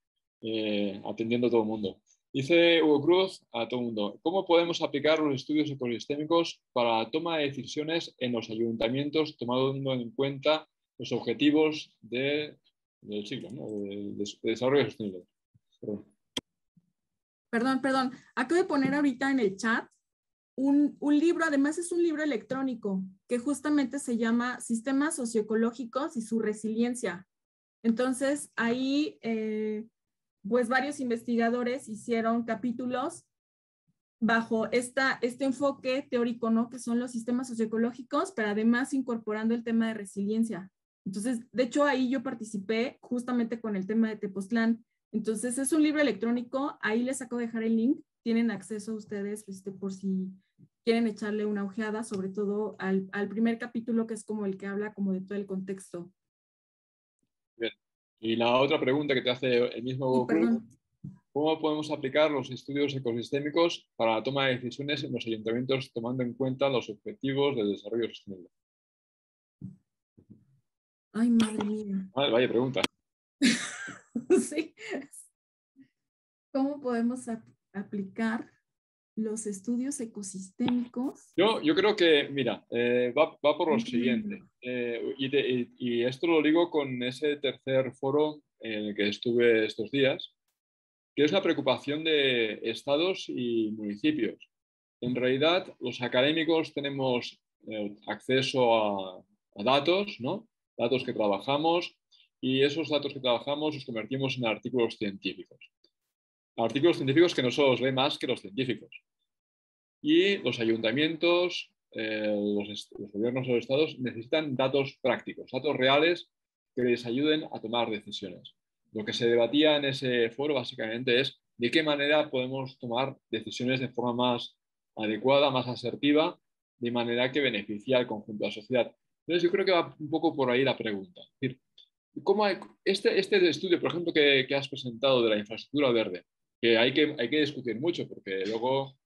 atendiendo a todo el mundo. Dice Hugo Cruz a todo el mundo, ¿cómo podemos aplicar los estudios ecosistémicos para la toma de decisiones en los ayuntamientos tomando en cuenta los objetivos del siglo, ¿no? de desarrollo sostenible? Perdón. Acabo de poner ahorita en el chat un libro, además es un libro electrónico, que justamente se llama Sistemas Socioecológicos y su Resiliencia. Entonces, ahí, pues varios investigadores hicieron capítulos bajo este enfoque teórico, ¿no? Que son los sistemas socioecológicos, pero además incorporando el tema de resiliencia. Entonces, de hecho, ahí yo participé justamente con el tema de Tepoztlán. Entonces, es un libro electrónico, ahí les acabo de dejar el link, tienen acceso ustedes por si quieren echarle una ojeada, sobre todo al primer capítulo, que es como el que habla como de todo el contexto. Bien. Y la otra pregunta que te hace el mismo Cruz, ¿cómo podemos aplicar los estudios ecosistémicos para la toma de decisiones en los ayuntamientos tomando en cuenta los objetivos del desarrollo sostenible? Ay, madre mía. Vaya pregunta. Sí. ¿Cómo podemos aplicar los estudios ecosistémicos? Yo creo que, mira, va por lo siguiente. Y esto lo digo con ese tercer foro en el que estuve estos días, que es la preocupación de estados y municipios. En realidad, los académicos tenemos acceso a datos, ¿no? Datos que trabajamos, y esos datos que trabajamos los convertimos en artículos científicos. Artículos científicos que no solo los leen más que los científicos. Y los ayuntamientos, los gobiernos de los estados necesitan datos prácticos, datos reales que les ayuden a tomar decisiones. Lo que se debatía en ese foro básicamente es de qué manera podemos tomar decisiones de forma más adecuada, más asertiva, de manera que beneficie al conjunto de la sociedad. Entonces yo creo que va un poco por ahí la pregunta. Es decir, ¿cómo este estudio, por ejemplo, que has presentado de la infraestructura verde, que hay que discutir mucho, porque luego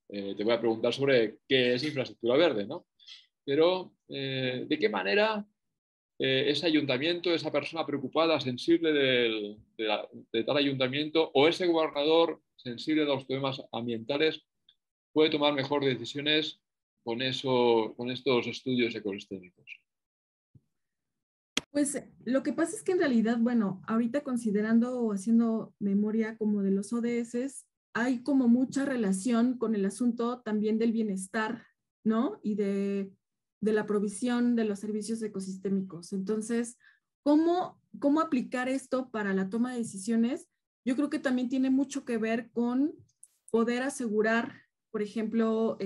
te voy a preguntar sobre qué es infraestructura verde, ¿no? Pero, ¿de qué manera ese ayuntamiento, esa persona preocupada, sensible de tal ayuntamiento, o ese gobernador sensible de los problemas ambientales, puede tomar mejores decisiones con estos estudios ecosistémicos? Pues lo que pasa es que en realidad, bueno, ahorita considerando o haciendo memoria como de los ODS, hay como mucha relación con el asunto también del bienestar, ¿no? Y de la provisión de los servicios ecosistémicos. Entonces, ¿cómo aplicar esto para la toma de decisiones? Yo creo que también tiene mucho que ver con poder asegurar, por ejemplo,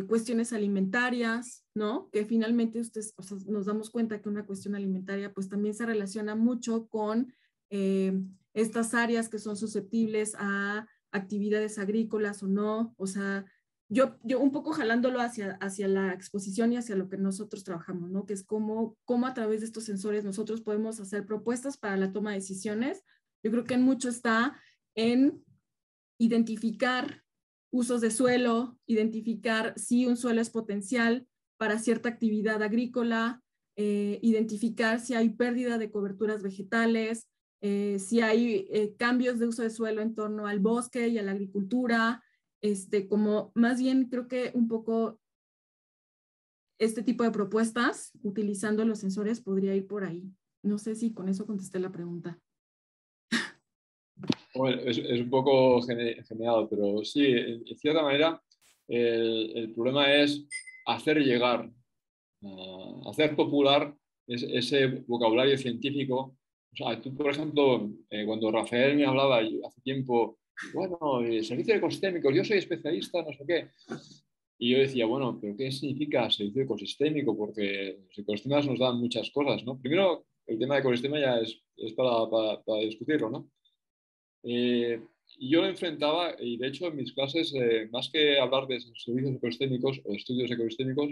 cuestiones alimentarias, ¿no? Que finalmente ustedes, o sea, nos damos cuenta que una cuestión alimentaria pues también se relaciona mucho con estas áreas que son susceptibles a actividades agrícolas o no, o sea, yo un poco jalándolo hacia la exposición y hacia lo que nosotros trabajamos, ¿no? Que es cómo a través de estos sensores nosotros podemos hacer propuestas para la toma de decisiones. Yo creo que en mucho está en identificar usos de suelo, identificar si un suelo es potencial para cierta actividad agrícola, identificar si hay pérdida de coberturas vegetales, si hay cambios de uso de suelo en torno al bosque y a la agricultura, como más bien creo que un poco este tipo de propuestas utilizando los sensores podría ir por ahí. No sé si con eso contesté la pregunta. Bueno, es un poco generado, pero sí, en cierta manera, el problema es hacer llegar, hacer popular ese vocabulario científico. O sea, tú, por ejemplo, cuando Rafael me hablaba hace tiempo, bueno, servicio ecosistémico, yo soy especialista, no sé qué. Y yo decía, bueno, pero ¿qué significa servicio ecosistémico? Porque los ecosistemas nos dan muchas cosas, ¿no? Primero, el tema de ecosistema ya es para discutirlo, ¿no? Yo lo enfrentaba, y de hecho en mis clases, más que hablar de servicios ecosistémicos o estudios ecosistémicos,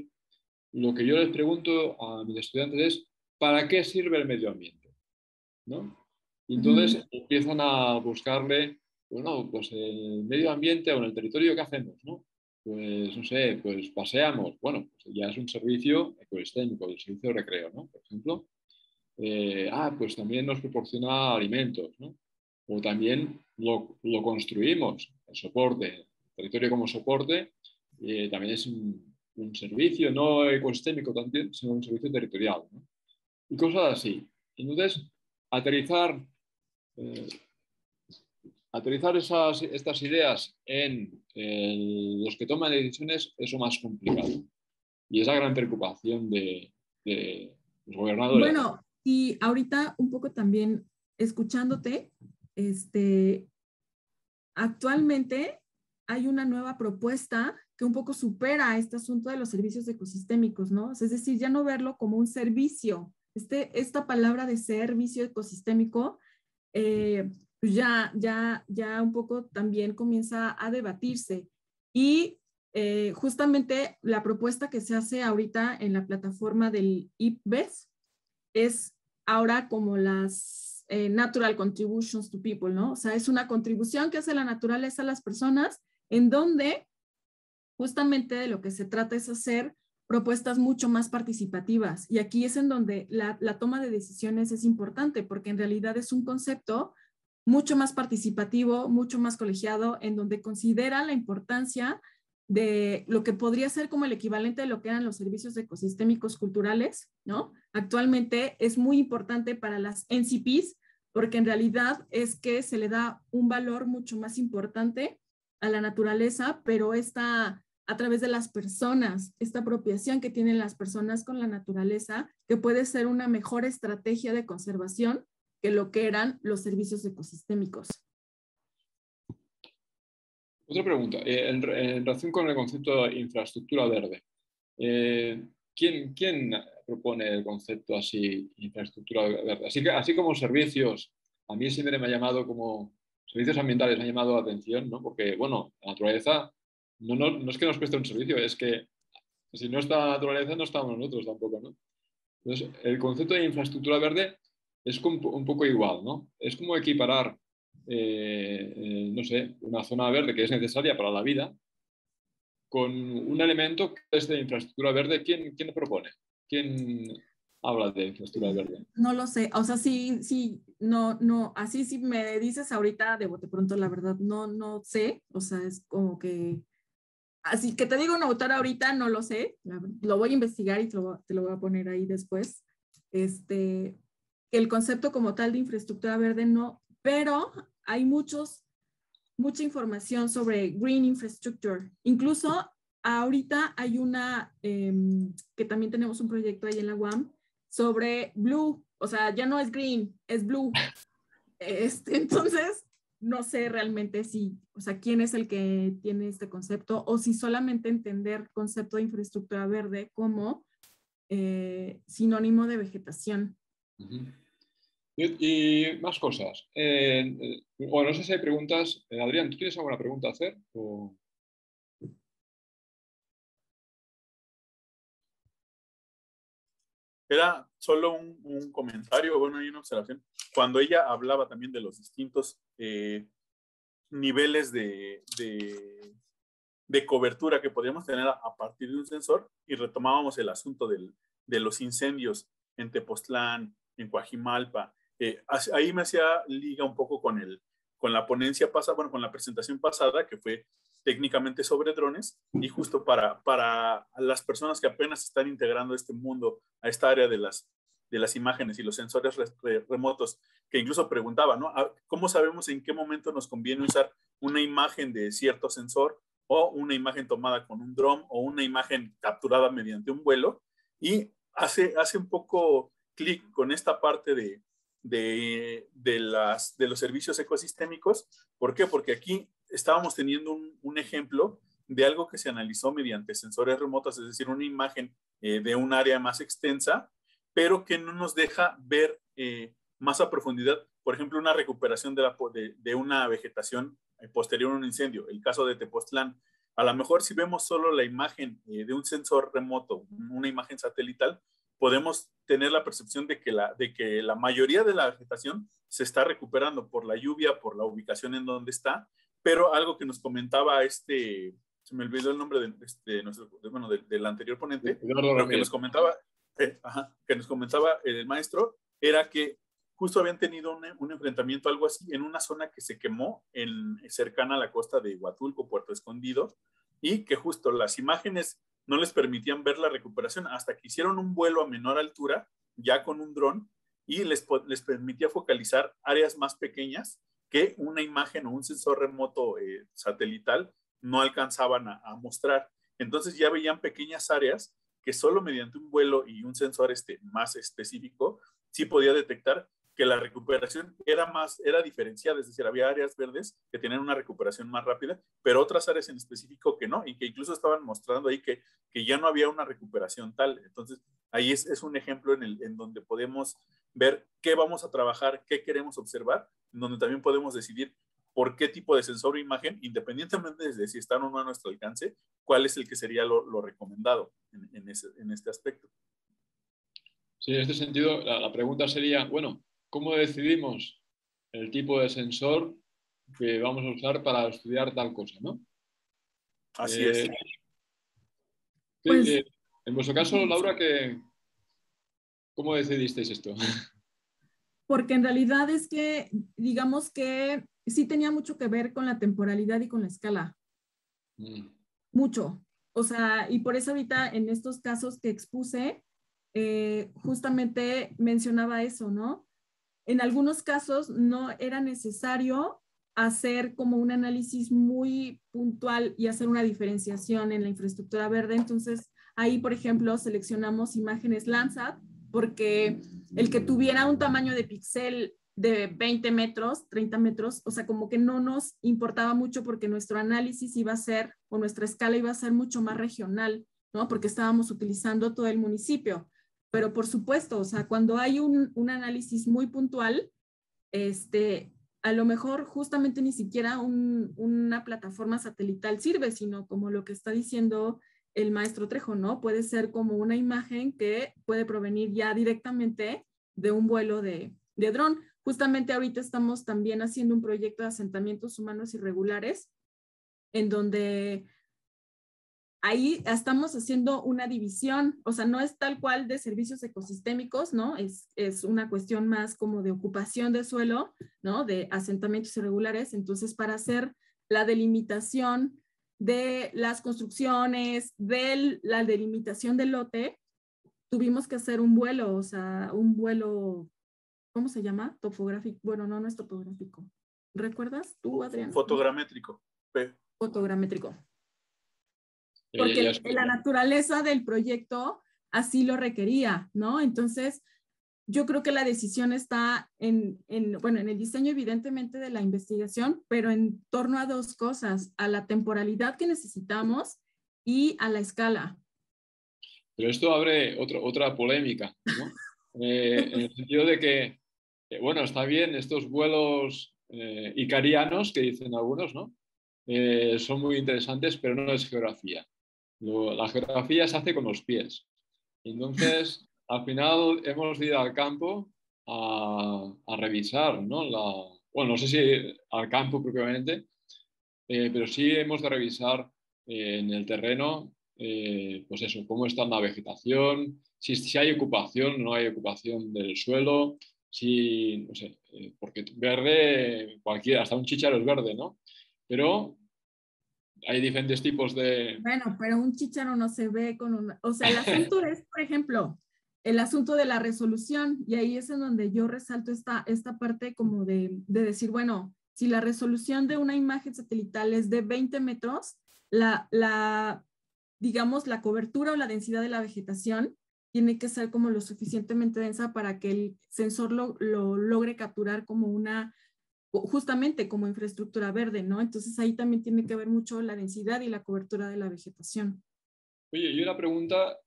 lo que yo les pregunto a mis estudiantes es, ¿para qué sirve el medio ambiente? ¿No? Y entonces empiezan a buscarle, bueno, pues el medio ambiente o en el territorio, ¿qué hacemos? ¿No? Pues, no sé, pues paseamos. Bueno, pues ya es un servicio ecosistémico, el servicio de recreo, ¿no? Por ejemplo. Pues también nos proporciona alimentos, ¿no? O también lo construimos, el soporte, el territorio como soporte, también es un servicio no ecosistémico también, sino un servicio territorial, ¿no? Y cosas así. Entonces, aterrizar, eh, aterrizar estas ideas en los que toman decisiones es lo más complicado. Y es la gran preocupación de los gobernadores. Bueno, y ahorita un poco también escuchándote, actualmente hay una nueva propuesta que un poco supera este asunto de los servicios ecosistémicos, ¿no? Es decir, ya no verlo como un servicio. Esta palabra de servicio ecosistémico pues ya un poco también comienza a debatirse. Y justamente la propuesta que se hace ahorita en la plataforma del IPBES es ahora como las natural contributions to people, ¿no? O sea, es una contribución que hace la naturaleza a las personas en donde justamente de lo que se trata es hacer propuestas mucho más participativas. Y aquí es en donde la toma de decisiones es importante, porque en realidad es un concepto mucho más participativo, mucho más colegiado, en donde considera la importancia de lo que podría ser como el equivalente de lo que eran los servicios ecosistémicos culturales, ¿no? Actualmente es muy importante para las NCPs, porque en realidad es que se le da un valor mucho más importante a la naturaleza, pero a través de las personas, esta apropiación que tienen las personas con la naturaleza, que puede ser una mejor estrategia de conservación que lo que eran los servicios ecosistémicos. Otra pregunta, en relación con el concepto de infraestructura verde, ¿quién propone el concepto así, infraestructura verde? Así como servicios, a mí siempre me ha llamado como servicios ambientales, me ha llamado la atención, ¿no? Porque, bueno, la naturaleza no es que nos preste un servicio, es que si no está la naturaleza, no estamos nosotros tampoco, ¿no? Entonces, el concepto de infraestructura verde es un poco igual, ¿no? Es como equiparar, no sé, una zona verde que es necesaria para la vida con un elemento que es de infraestructura verde. ¿Quién lo propone? ¿Quién habla de infraestructura verde? No lo sé, o sea, sí, no, así si me dices ahorita de bote pronto, la verdad, no sé, o sea, es como que Así que te digo un autor ahorita, no lo sé, lo voy a investigar y te lo voy a poner ahí después. El concepto como tal de infraestructura verde no, pero hay mucha información sobre green infrastructure. Incluso ahorita hay una, que también tenemos un proyecto ahí en la UAM, sobre blue, o sea, ya no es green, es blue. Entonces, no sé realmente o sea, quién es el que tiene este concepto o si solamente entender concepto de infraestructura verde como sinónimo de vegetación. Uh-huh. Y más cosas. Bueno, no sé si hay preguntas. Adrián, ¿tú tienes alguna pregunta a hacer? ¿O? Era solo un comentario, bueno, y una observación. Cuando ella hablaba también de los distintos niveles de cobertura que podríamos tener a partir de un sensor, y retomábamos el asunto de los incendios en Tepoztlán, en Coajimalpa. Ahí me hacía liga un poco con la ponencia pasada, bueno, con la presentación pasada, que fue técnicamente sobre drones, y justo para las personas que apenas están integrando este mundo, a esta área de las imágenes y los sensores remotos, que incluso preguntaba, ¿no? ¿Cómo sabemos en qué momento nos conviene usar una imagen de cierto sensor o una imagen tomada con un dron o una imagen capturada mediante un vuelo? Y hace un poco clic con esta parte de los servicios ecosistémicos. ¿Por qué? Porque aquí estábamos teniendo un ejemplo de algo que se analizó mediante sensores remotos, es decir, una imagen de un área más extensa, pero que no nos deja ver más a profundidad, por ejemplo, una recuperación de una vegetación posterior a un incendio. El caso de Tepoztlán. A lo mejor si vemos solo la imagen de un sensor remoto, una imagen satelital, podemos tener la percepción de que la mayoría de la vegetación se está recuperando por la lluvia, por la ubicación en donde está, pero algo que nos comentaba se me olvidó el nombre del anterior ponente, pero que nos comentaba, el maestro, era que justo habían tenido un enfrentamiento, algo así, en una zona que se quemó cercana a la costa de Huatulco, Puerto Escondido, y que justo las imágenes no les permitían ver la recuperación hasta que hicieron un vuelo a menor altura, ya con un dron, y les permitía focalizar áreas más pequeñas que una imagen o un sensor remoto satelital no alcanzaban a mostrar. Entonces ya veían pequeñas áreas que solo mediante un vuelo y un sensor más específico sí podía detectar que la recuperación era diferenciada, es decir, había áreas verdes que tenían una recuperación más rápida, pero otras áreas en específico que no, y que incluso estaban mostrando ahí que ya no había una recuperación tal. Entonces, ahí es un ejemplo en donde podemos ver qué vamos a trabajar, qué queremos observar, en donde también podemos decidir por qué tipo de sensor o imagen, independientemente de si están o no a nuestro alcance, cuál es el que sería lo recomendado en este aspecto. Sí, en este sentido, la pregunta sería, bueno, ¿cómo decidimos el tipo de sensor que vamos a usar para estudiar tal cosa, ¿no? Así es. Pues, en vuestro caso, Laura, ¿cómo decidisteis esto? Porque en realidad es que, digamos que sí tenía mucho que ver con la temporalidad y con la escala. Mucho. O sea, y por eso ahorita en estos casos que expuse, justamente mencionaba eso, ¿no? En algunos casos no era necesario hacer como un análisis muy puntual y hacer una diferenciación en la infraestructura verde. Entonces, ahí, por ejemplo, seleccionamos imágenes Landsat porque el que tuviera un tamaño de píxel de 20 metros, 30 metros, o sea, como que no nos importaba mucho porque nuestro análisis iba a ser, o nuestra escala iba a ser mucho más regional, ¿no? Porque estábamos utilizando todo el municipio. Pero por supuesto, o sea, cuando hay un análisis muy puntual, a lo mejor justamente ni siquiera una plataforma satelital sirve, sino como lo que está diciendo el maestro Trejo, ¿no? Puede ser como una imagen que puede provenir ya directamente de un vuelo de dron. Justamente ahorita estamos también haciendo un proyecto de asentamientos humanos irregulares, en donde ahí estamos haciendo una división, o sea, no es tal cual de servicios ecosistémicos, ¿no? Es una cuestión más como de ocupación de suelo, ¿no? De asentamientos irregulares. Entonces, para hacer la delimitación de las construcciones, de la delimitación del lote, tuvimos que hacer un vuelo, o sea, un vuelo, ¿cómo se llama? Topográfico. Bueno, no es topográfico. ¿Recuerdas tú, Adrián? Fotogramétrico. Fotogramétrico. Ya Porque estoy. la naturaleza del proyecto así lo requería, ¿no? Entonces, yo creo que la decisión está bueno, en el diseño evidentemente de la investigación, pero en torno a dos cosas, a la temporalidad que necesitamos y a la escala. Pero esto abre otra polémica, ¿no? En el sentido de que, bueno, está bien estos vuelos icarianos que dicen algunos, ¿no? Son muy interesantes, pero no es geografía. La geografía se hace con los pies. Entonces, al final hemos de ir al campo a revisar, ¿no? Bueno, no sé si al campo propiamente, pero sí hemos de revisar en el terreno, pues eso, cómo está la vegetación, si hay ocupación o no hay ocupación del suelo, si, no sé, porque verde, cualquiera, hasta un chícharo es verde, ¿no? Pero hay diferentes tipos de... Bueno, pero un chícharo no se ve con una... O sea, el asunto es, por ejemplo, el asunto de la resolución, y ahí es en donde yo resalto esta parte como de decir, bueno, si la resolución de una imagen satelital es de 20 metros, digamos, la cobertura o la densidad de la vegetación tiene que ser como lo suficientemente densa para que el sensor lo logre capturar como justamente como infraestructura verde, ¿no? Entonces ahí también tiene que ver mucho la densidad y la cobertura de la vegetación. Oye, y una pregunta,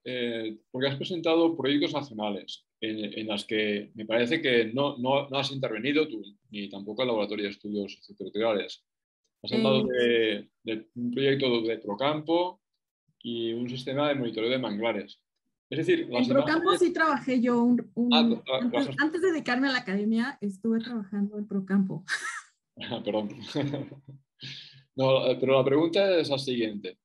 porque has presentado proyectos nacionales en las que me parece que no has intervenido tú, ni tampoco el Laboratorio de Estudios Socioterritoriales. Has hablado de un proyecto de Procampo y un sistema de monitoreo de manglares. Es decir, En Procampo sí trabajé yo antes de dedicarme a la academia, estuve trabajando en Procampo. Perdón. No, pero la pregunta es la siguiente.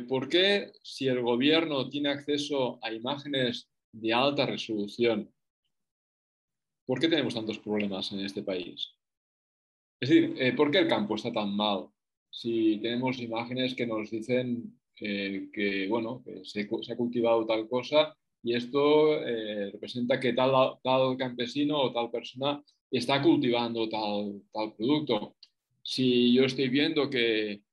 ¿Por qué si el gobierno tiene acceso a imágenes de alta resolución, por qué tenemos tantos problemas en este país? Es decir, ¿por qué el campo está tan mal? Si tenemos imágenes que nos dicen que, bueno, que se ha cultivado tal cosa y esto representa que tal campesino o tal persona está cultivando tal producto. Si yo estoy viendo que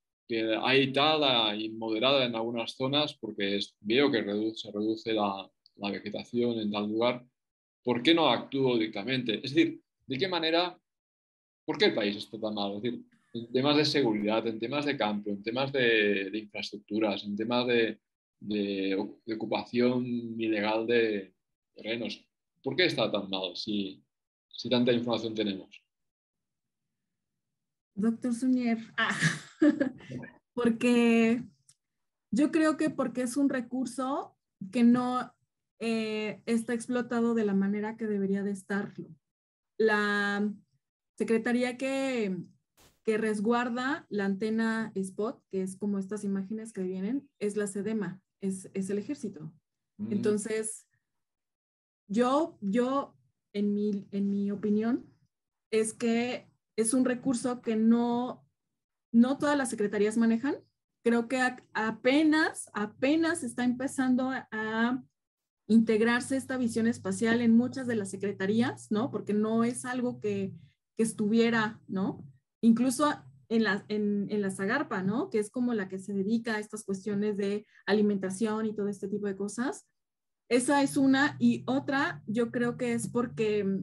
hay tala inmoderada en algunas zonas porque veo que se reduce la vegetación en tal lugar, ¿por qué no actúo directamente? Es decir, ¿de qué manera? ¿Por qué el país está tan mal? Es decir, en temas de seguridad, en temas de campo, en temas de infraestructuras, en temas de ocupación ilegal de terrenos. ¿Por qué está tan mal si tanta información tenemos? Doctor Suñer, porque yo creo que porque es un recurso que no está explotado de la manera que debería de estarlo. La secretaría que resguarda la antena Spot, que es como estas imágenes que vienen, es la SEDEMA, es el ejército. Entonces, yo en mi opinión, es que es un recurso que no todas las secretarías manejan. Creo que apenas está empezando a integrarse esta visión espacial en muchas de las secretarías, ¿no? Porque no es algo que estuviera, ¿no? Incluso en la Zagarpa, ¿no? Que es como la que se dedica a estas cuestiones de alimentación y todo este tipo de cosas. Esa es una. Y otra, yo creo que es porque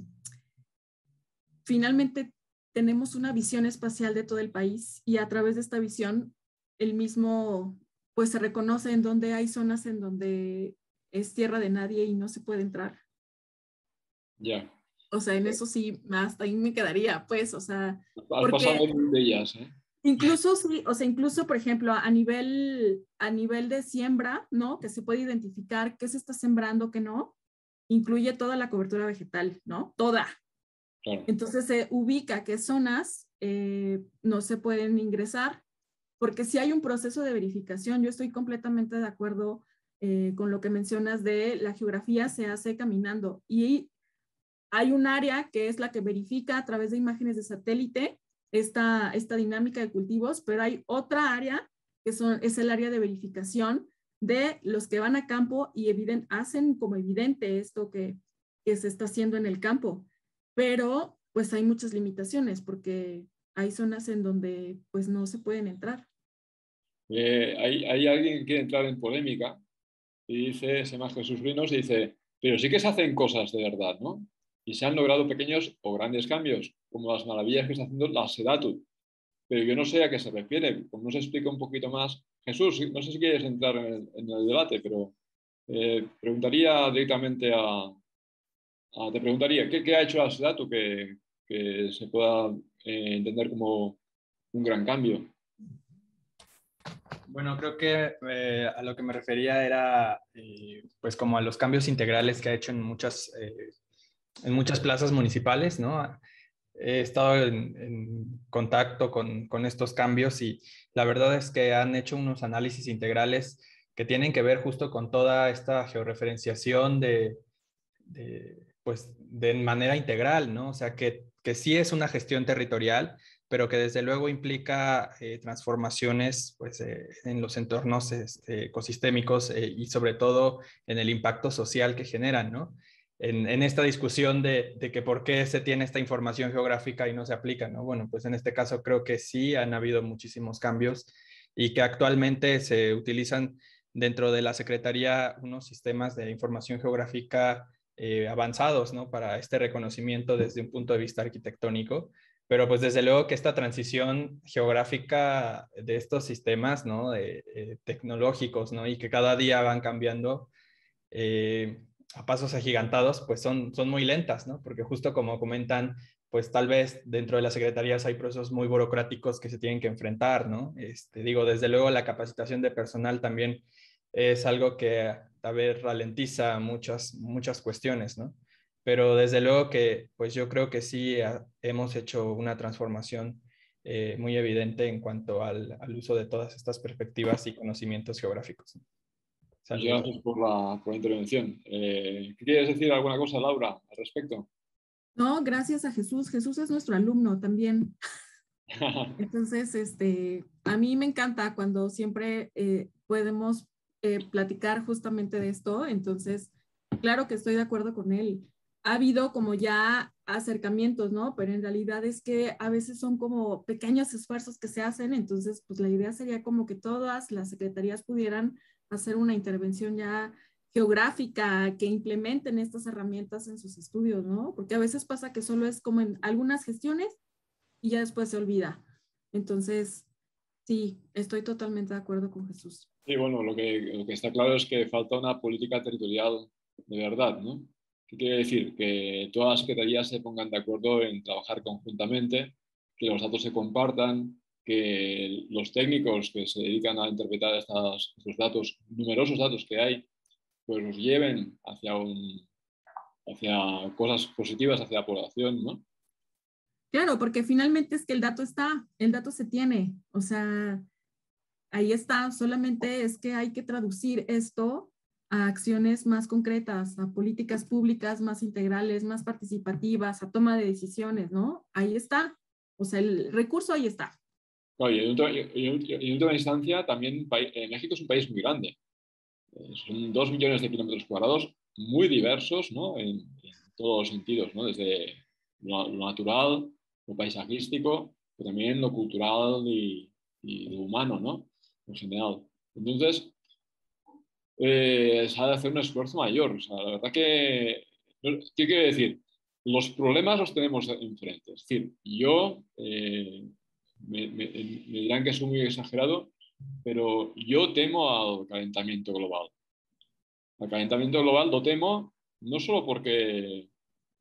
finalmente tenemos una visión espacial de todo el país y a través de esta visión, el mismo, pues se reconoce en donde hay zonas en donde es tierra de nadie y no se puede entrar. Ya. O sea, en eso sí, hasta ahí me quedaría, pues, o sea. Has pasado de ellas, ¿eh? Incluso sí, o sea, incluso, por ejemplo, a nivel de siembra, ¿no? Que se puede identificar qué se está sembrando, qué no, incluye toda la cobertura vegetal, ¿no? Toda. Claro. Entonces se ubica qué zonas no se pueden ingresar, porque si hay un proceso de verificación, yo estoy completamente de acuerdo con lo que mencionas de la geografía se hace caminando y hay un área que es la que verifica a través de imágenes de satélite esta dinámica de cultivos, pero hay otra área es el área de verificación de los que van a campo y hacen como evidente esto que se está haciendo en el campo. Pero pues hay muchas limitaciones porque hay zonas en donde pues no se pueden entrar. Hay alguien que quiere entrar en polémica y dice, se llama Jesús Rinos, y dice, pero sí que se hacen cosas de verdad, ¿no? Y se han logrado pequeños o grandes cambios, como las maravillas que está haciendo la SEDATU. Pero yo no sé a qué se refiere, como no se explica un poquito más. Jesús, no sé si quieres entrar en el debate, pero preguntaría directamente te preguntaría, ¿qué ha hecho la SEDATU que se pueda entender como un gran cambio? Bueno, creo que a lo que me refería era pues como a los cambios integrales que ha hecho en muchas plazas municipales, ¿no? He estado en contacto con estos cambios y la verdad es que han hecho unos análisis integrales que tienen que ver justo con toda esta georreferenciación pues, de manera integral, ¿no? O sea, que sí es una gestión territorial, pero que desde luego implica transformaciones pues, en los entornos ecosistémicos y sobre todo en el impacto social que generan, ¿no? En esta discusión de que por qué se tiene esta información geográfica y no se aplica, ¿no? Bueno, pues en este caso creo que sí han habido muchísimos cambios y que actualmente se utilizan dentro de la Secretaría unos sistemas de información geográfica avanzados, ¿no? Para este reconocimiento desde un punto de vista arquitectónico. Pero pues desde luego que esta transición geográfica de estos sistemas, ¿no? Tecnológicos, ¿no? Y que cada día van cambiando a pasos agigantados, pues son muy lentas, ¿no? Porque justo como comentan, pues tal vez dentro de las secretarías hay procesos muy burocráticos que se tienen que enfrentar, ¿no? Digo, desde luego la capacitación de personal también es algo que a ver ralentiza muchas cuestiones, ¿no? Pero desde luego que, pues yo creo que sí hemos hecho una transformación muy evidente en cuanto al uso de todas estas perspectivas y conocimientos geográficos, ¿no? Muchas gracias por la intervención. ¿Quieres decir alguna cosa, Laura, al respecto? No, gracias a Jesús. Jesús es nuestro alumno también. Entonces, a mí me encanta cuando siempre podemos platicar justamente de esto. Entonces, claro que estoy de acuerdo con él. Ha habido como ya acercamientos, ¿no? Pero en realidad es que a veces son como pequeños esfuerzos que se hacen. Entonces, pues la idea sería como que todas las secretarías pudieran hacer una intervención ya geográfica, que implementen estas herramientas en sus estudios, ¿no? Porque a veces pasa que solo es como en algunas gestiones y ya después se olvida. Entonces, sí, estoy totalmente de acuerdo con Jesús. Sí, bueno, lo que está claro es que falta una política territorial de verdad, ¿no? ¿Qué quiere decir? Que todas las secretarías se pongan de acuerdo en trabajar conjuntamente, que los datos se compartan, que los técnicos que se dedican a interpretar estos datos, numerosos datos que hay, pues los lleven hacia cosas positivas, hacia la población, ¿no? Claro, porque finalmente es que el dato está, el dato se tiene, o sea, ahí está, solamente es que hay que traducir esto a acciones más concretas, a políticas públicas más integrales, más participativas, a toma de decisiones, ¿no? Ahí está, o sea, el recurso ahí está. Claro, y en última instancia, también México es un país muy grande. Son 2 millones de kilómetros cuadrados, muy diversos, ¿no? En todos los sentidos, ¿no? Desde lo natural, lo paisajístico, pero también lo cultural y lo humano, ¿no? En general. Entonces, se ha de hacer un esfuerzo mayor. O sea, la verdad que, ¿qué quiere decir? Los problemas los tenemos enfrente. Es decir, yo, me dirán que soy muy exagerado, pero yo temo al calentamiento global. Al calentamiento global lo temo no solo porque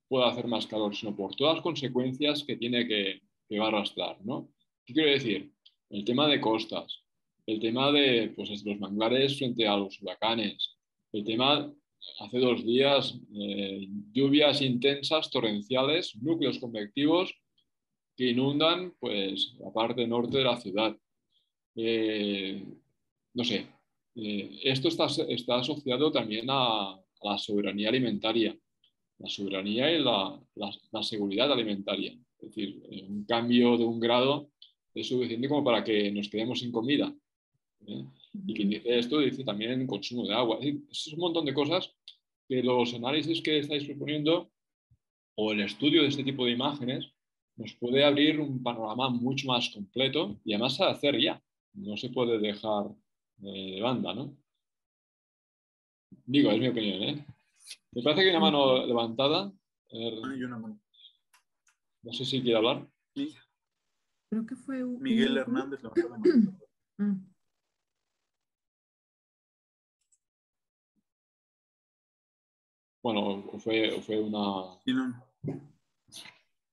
pueda hacer más calor, sino por todas las consecuencias que tiene que va a arrastrar, ¿no? ¿Qué quiero decir? El tema de costas, el tema de pues, los manglares frente a los huracanes, el tema, hace 2 días, lluvias intensas, torrenciales, núcleos convectivos que inundan pues, la parte norte de la ciudad. No sé, esto está asociado también a la soberanía alimentaria, la soberanía y la seguridad alimentaria. Es decir, un cambio de 1 grado es suficiente como para que nos quedemos sin comida. ¿eh? Y quien dice esto dice también consumo de agua. Es un montón de cosas que los análisis que estáis proponiendo o el estudio de este tipo de imágenes nos puede abrir un panorama mucho más completo y además a hacer ya. No se puede dejar de banda, ¿no? Digo, es mi opinión, ¿eh? Me parece que hay una mano levantada. Hay una mano. No sé si quiere hablar. Sí. Creo que fue Miguel Hernández levantó la mano. Bueno, fue una... Sí, no.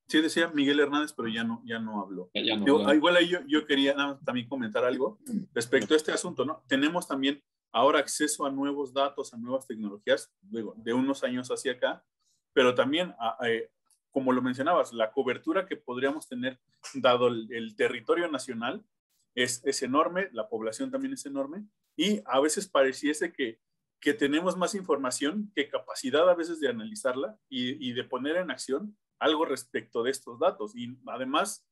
Sí, decía Miguel Hernández, pero ya no habló. Ya no, Digo, ya. igual ahí yo quería nada más también comentar algo respecto a este asunto, ¿no? Tenemos también ahora acceso a nuevos datos, a nuevas tecnologías, digo, de unos años hacia acá, pero también, como lo mencionabas, la cobertura que podríamos tener dado el territorio nacional es enorme, la población también es enorme, y a veces pareciese que tenemos más información que capacidad a veces de analizarla y de poner en acción algo respecto de estos datos. Y además,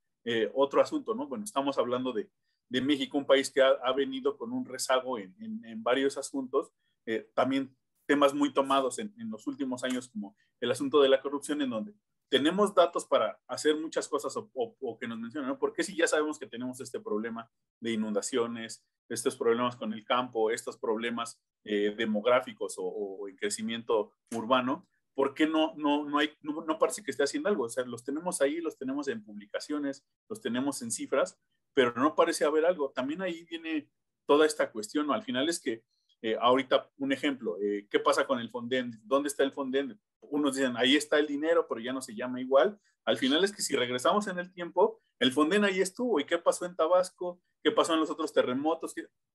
otro asunto, ¿no? Bueno, estamos hablando de México, un país que ha venido con un rezago en varios asuntos, también temas muy tomados en los últimos años, como el asunto de la corrupción, en donde tenemos datos para hacer muchas cosas o que nos mencionan, ¿no? Porque si ya sabemos que tenemos este problema de inundaciones, estos problemas con el campo, estos problemas demográficos o en crecimiento urbano, ¿por qué no parece que esté haciendo algo? O sea, los tenemos ahí, los tenemos en publicaciones, los tenemos en cifras, pero no parece haber algo. También ahí viene toda esta cuestión, ¿no? Al final es que ahorita, un ejemplo, ¿qué pasa con el Fonden? ¿Dónde está el Fonden? Unos dicen, ahí está el dinero, pero ya no se llama igual. Al final es que si regresamos en el tiempo, el Fonden ahí estuvo. ¿Y qué pasó en Tabasco? ¿Qué pasó en los otros terremotos?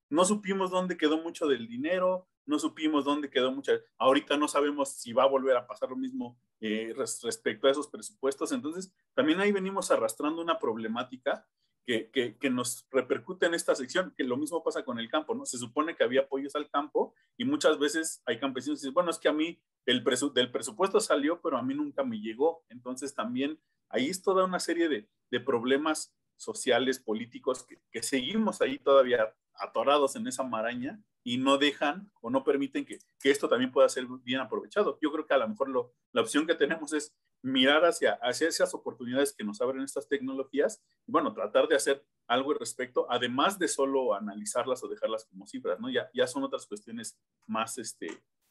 No supimos dónde quedó mucho del dinero, no supimos dónde quedó mucha. Ahorita no sabemos si va a volver a pasar lo mismo respecto a esos presupuestos. Entonces, también ahí venimos arrastrando una problemática que nos repercute en esta sección, que lo mismo pasa con el campo, ¿no? Se supone que había apoyos al campo y muchas veces hay campesinos que dicen, bueno, es que a mí del presupuesto salió, pero a mí nunca me llegó. Entonces también ahí es toda una serie de problemas sociales, políticos, que seguimos ahí todavía atorados en esa maraña y no dejan o no permiten que esto también pueda ser bien aprovechado. Yo creo que a lo mejor la opción que tenemos es mirar hacia esas oportunidades que nos abren estas tecnologías y, bueno, tratar de hacer algo al respecto, además de solo analizarlas o dejarlas como cifras, ¿no? Ya son otras cuestiones más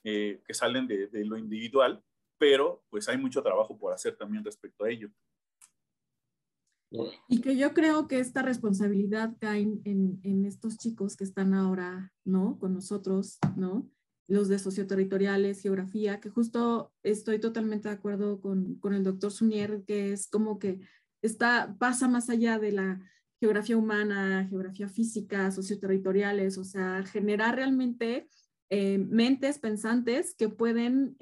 que salen de lo individual, pero pues hay mucho trabajo por hacer también respecto a ello. Y que yo creo que esta responsabilidad cae en estos chicos que están ahora, ¿no? Con nosotros, ¿no? Los de socioterritoriales, geografía, que justo estoy totalmente de acuerdo con el doctor Sunier, que es como que pasa más allá de la geografía humana, geografía física, socioterritoriales, o sea, generar realmente mentes pensantes que pueden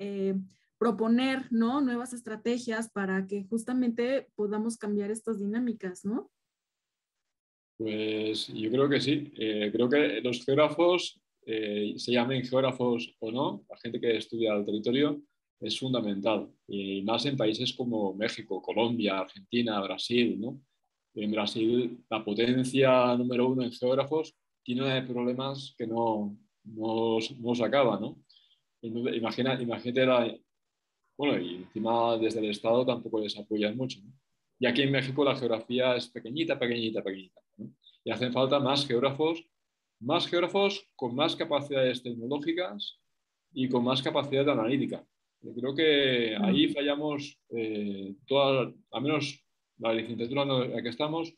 proponer, ¿no? Nuevas estrategias para que justamente podamos cambiar estas dinámicas, ¿no? Pues yo creo que sí. Creo que los geógrafos, se llamen geógrafos o no, la gente que estudia el territorio es fundamental. Y más en países como México, Colombia, Argentina, Brasil, ¿no? En Brasil, la potencia número uno en geógrafos tiene problemas que no se acaba, ¿no? Imagínate bueno, y encima desde el Estado tampoco les apoyan mucho, ¿no? Y aquí en México la geografía es pequeñita, pequeñita, pequeñita, ¿no? Y hacen falta más geógrafos con más capacidades tecnológicas y con más capacidad analítica. Yo creo que ahí fallamos, al menos la licenciatura en la que estamos,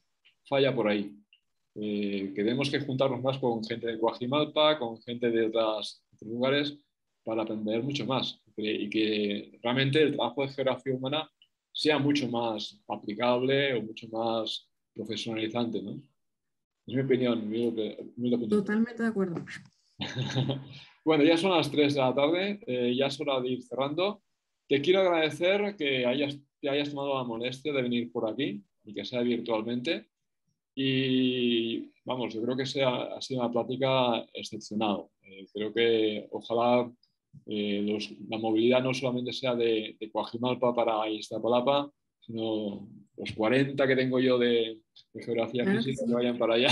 falla por ahí. Que tenemos que juntarnos más con gente de Coajimalpa, con gente de otros lugares, para aprender mucho más y que realmente el trabajo de geografía humana sea mucho más aplicable o mucho más profesionalizante, ¿no? Es mi opinión, mi opinión. Totalmente de acuerdo. Bueno, ya son las 3 de la tarde, ya es hora de ir cerrando. Te quiero agradecer que te hayas tomado la molestia de venir por aquí y que sea virtualmente. Y vamos, yo creo que ha sido una plática excepcional. Creo que ojalá la movilidad no solamente sea de Coajimalpa para Iztapalapa, sino los 40 que tengo yo de geografía Claro que física sí. que vayan para allá.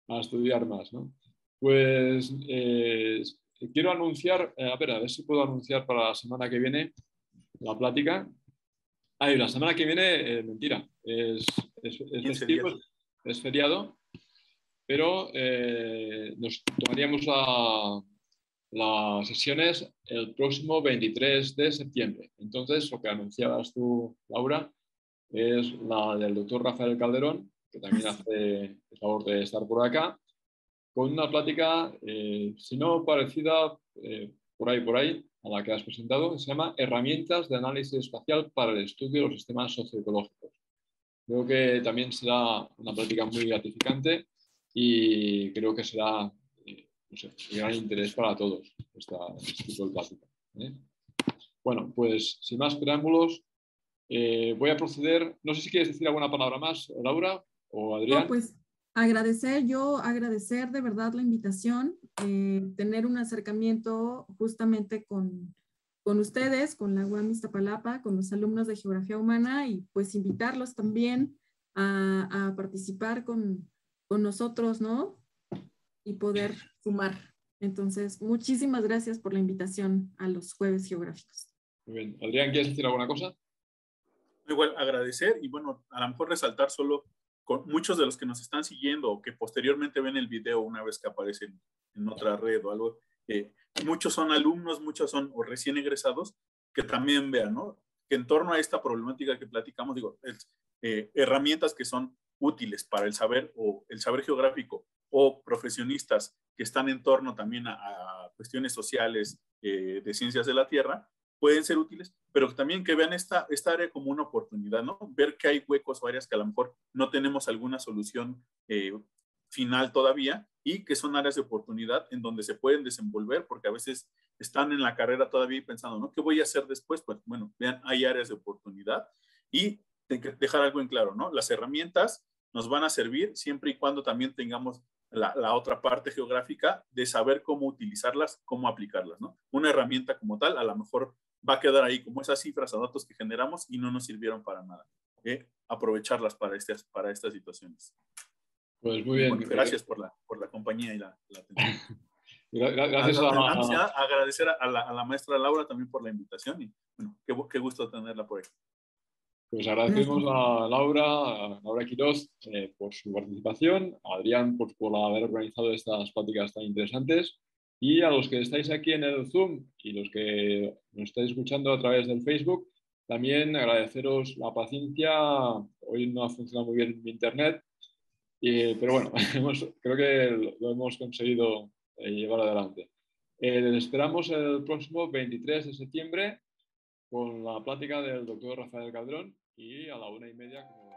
a estudiar más, ¿no? Pues quiero anunciar, a ver si puedo anunciar para la semana que viene la plática. Ay, la semana que viene, mentira, es festivo, es feriado, pero nos tomaríamos las sesiones el próximo 23 de septiembre. Entonces, lo que anunciabas tú, Laura, es la del doctor Rafael Calderón, que también hace el favor de estar por acá, con una plática, si no parecida, por ahí, a la que has presentado, que se llama Herramientas de análisis espacial para el estudio de los sistemas socioecológicos. Creo que también será una plática muy gratificante y creo que será no sé, de gran interés para todos este tipo de plática. Bueno, pues sin más preámbulos, voy a proceder. No sé si quieres decir alguna palabra más, Laura o Adrián. No, pues agradecer de verdad la invitación, tener un acercamiento justamente con ustedes, con la UAM Iztapalapa, con los alumnos de Geografía Humana y pues invitarlos también a participar con nosotros, ¿no? Y poder sumar. Entonces, muchísimas gracias por la invitación a los jueves geográficos. Muy bien. Adrián, ¿quieres decir alguna cosa? Igual agradecer y bueno, a lo mejor resaltar solo con muchos de los que nos están siguiendo o que posteriormente ven el video una vez que aparecen en otra red o algo, muchos son alumnos, muchos son o recién egresados, que también vean, ¿no? Que en torno a esta problemática que platicamos, digo, herramientas que son útiles para el saber geográfico o profesionistas que están en torno también a cuestiones sociales de ciencias de la Tierra, pueden ser útiles, pero también que vean esta área como una oportunidad, ¿no? Ver que hay huecos o áreas que a lo mejor no tenemos alguna solución final todavía y que son áreas de oportunidad en donde se pueden desenvolver, porque a veces están en la carrera todavía pensando, ¿no? ¿Qué voy a hacer después? Pues bueno, vean, hay áreas de oportunidad y dejar algo en claro, ¿no? Las herramientas nos van a servir siempre y cuando también tengamos la otra parte geográfica de saber cómo utilizarlas, cómo aplicarlas, ¿no? Una herramienta como tal a lo mejor va a quedar ahí como esas cifras o datos que generamos y no nos sirvieron para nada. Aprovecharlas para estas situaciones. Pues muy bien. Bueno, gracias por la compañía y la atención. Gracias agradecer a la maestra Laura también por la invitación y bueno, qué gusto tenerla por aquí. Pues agradecemos a Laura Quirós por su participación, a Adrián por haber organizado estas pláticas tan interesantes y a los que estáis aquí en el Zoom y los que nos estáis escuchando a través del Facebook, también agradeceros la paciencia. Hoy no ha funcionado muy bien mi internet, pero bueno, creo que lo hemos conseguido llevar adelante. Les esperamos el próximo 23 de septiembre con la plática del doctor Rafael Calderón y a la 1:30 como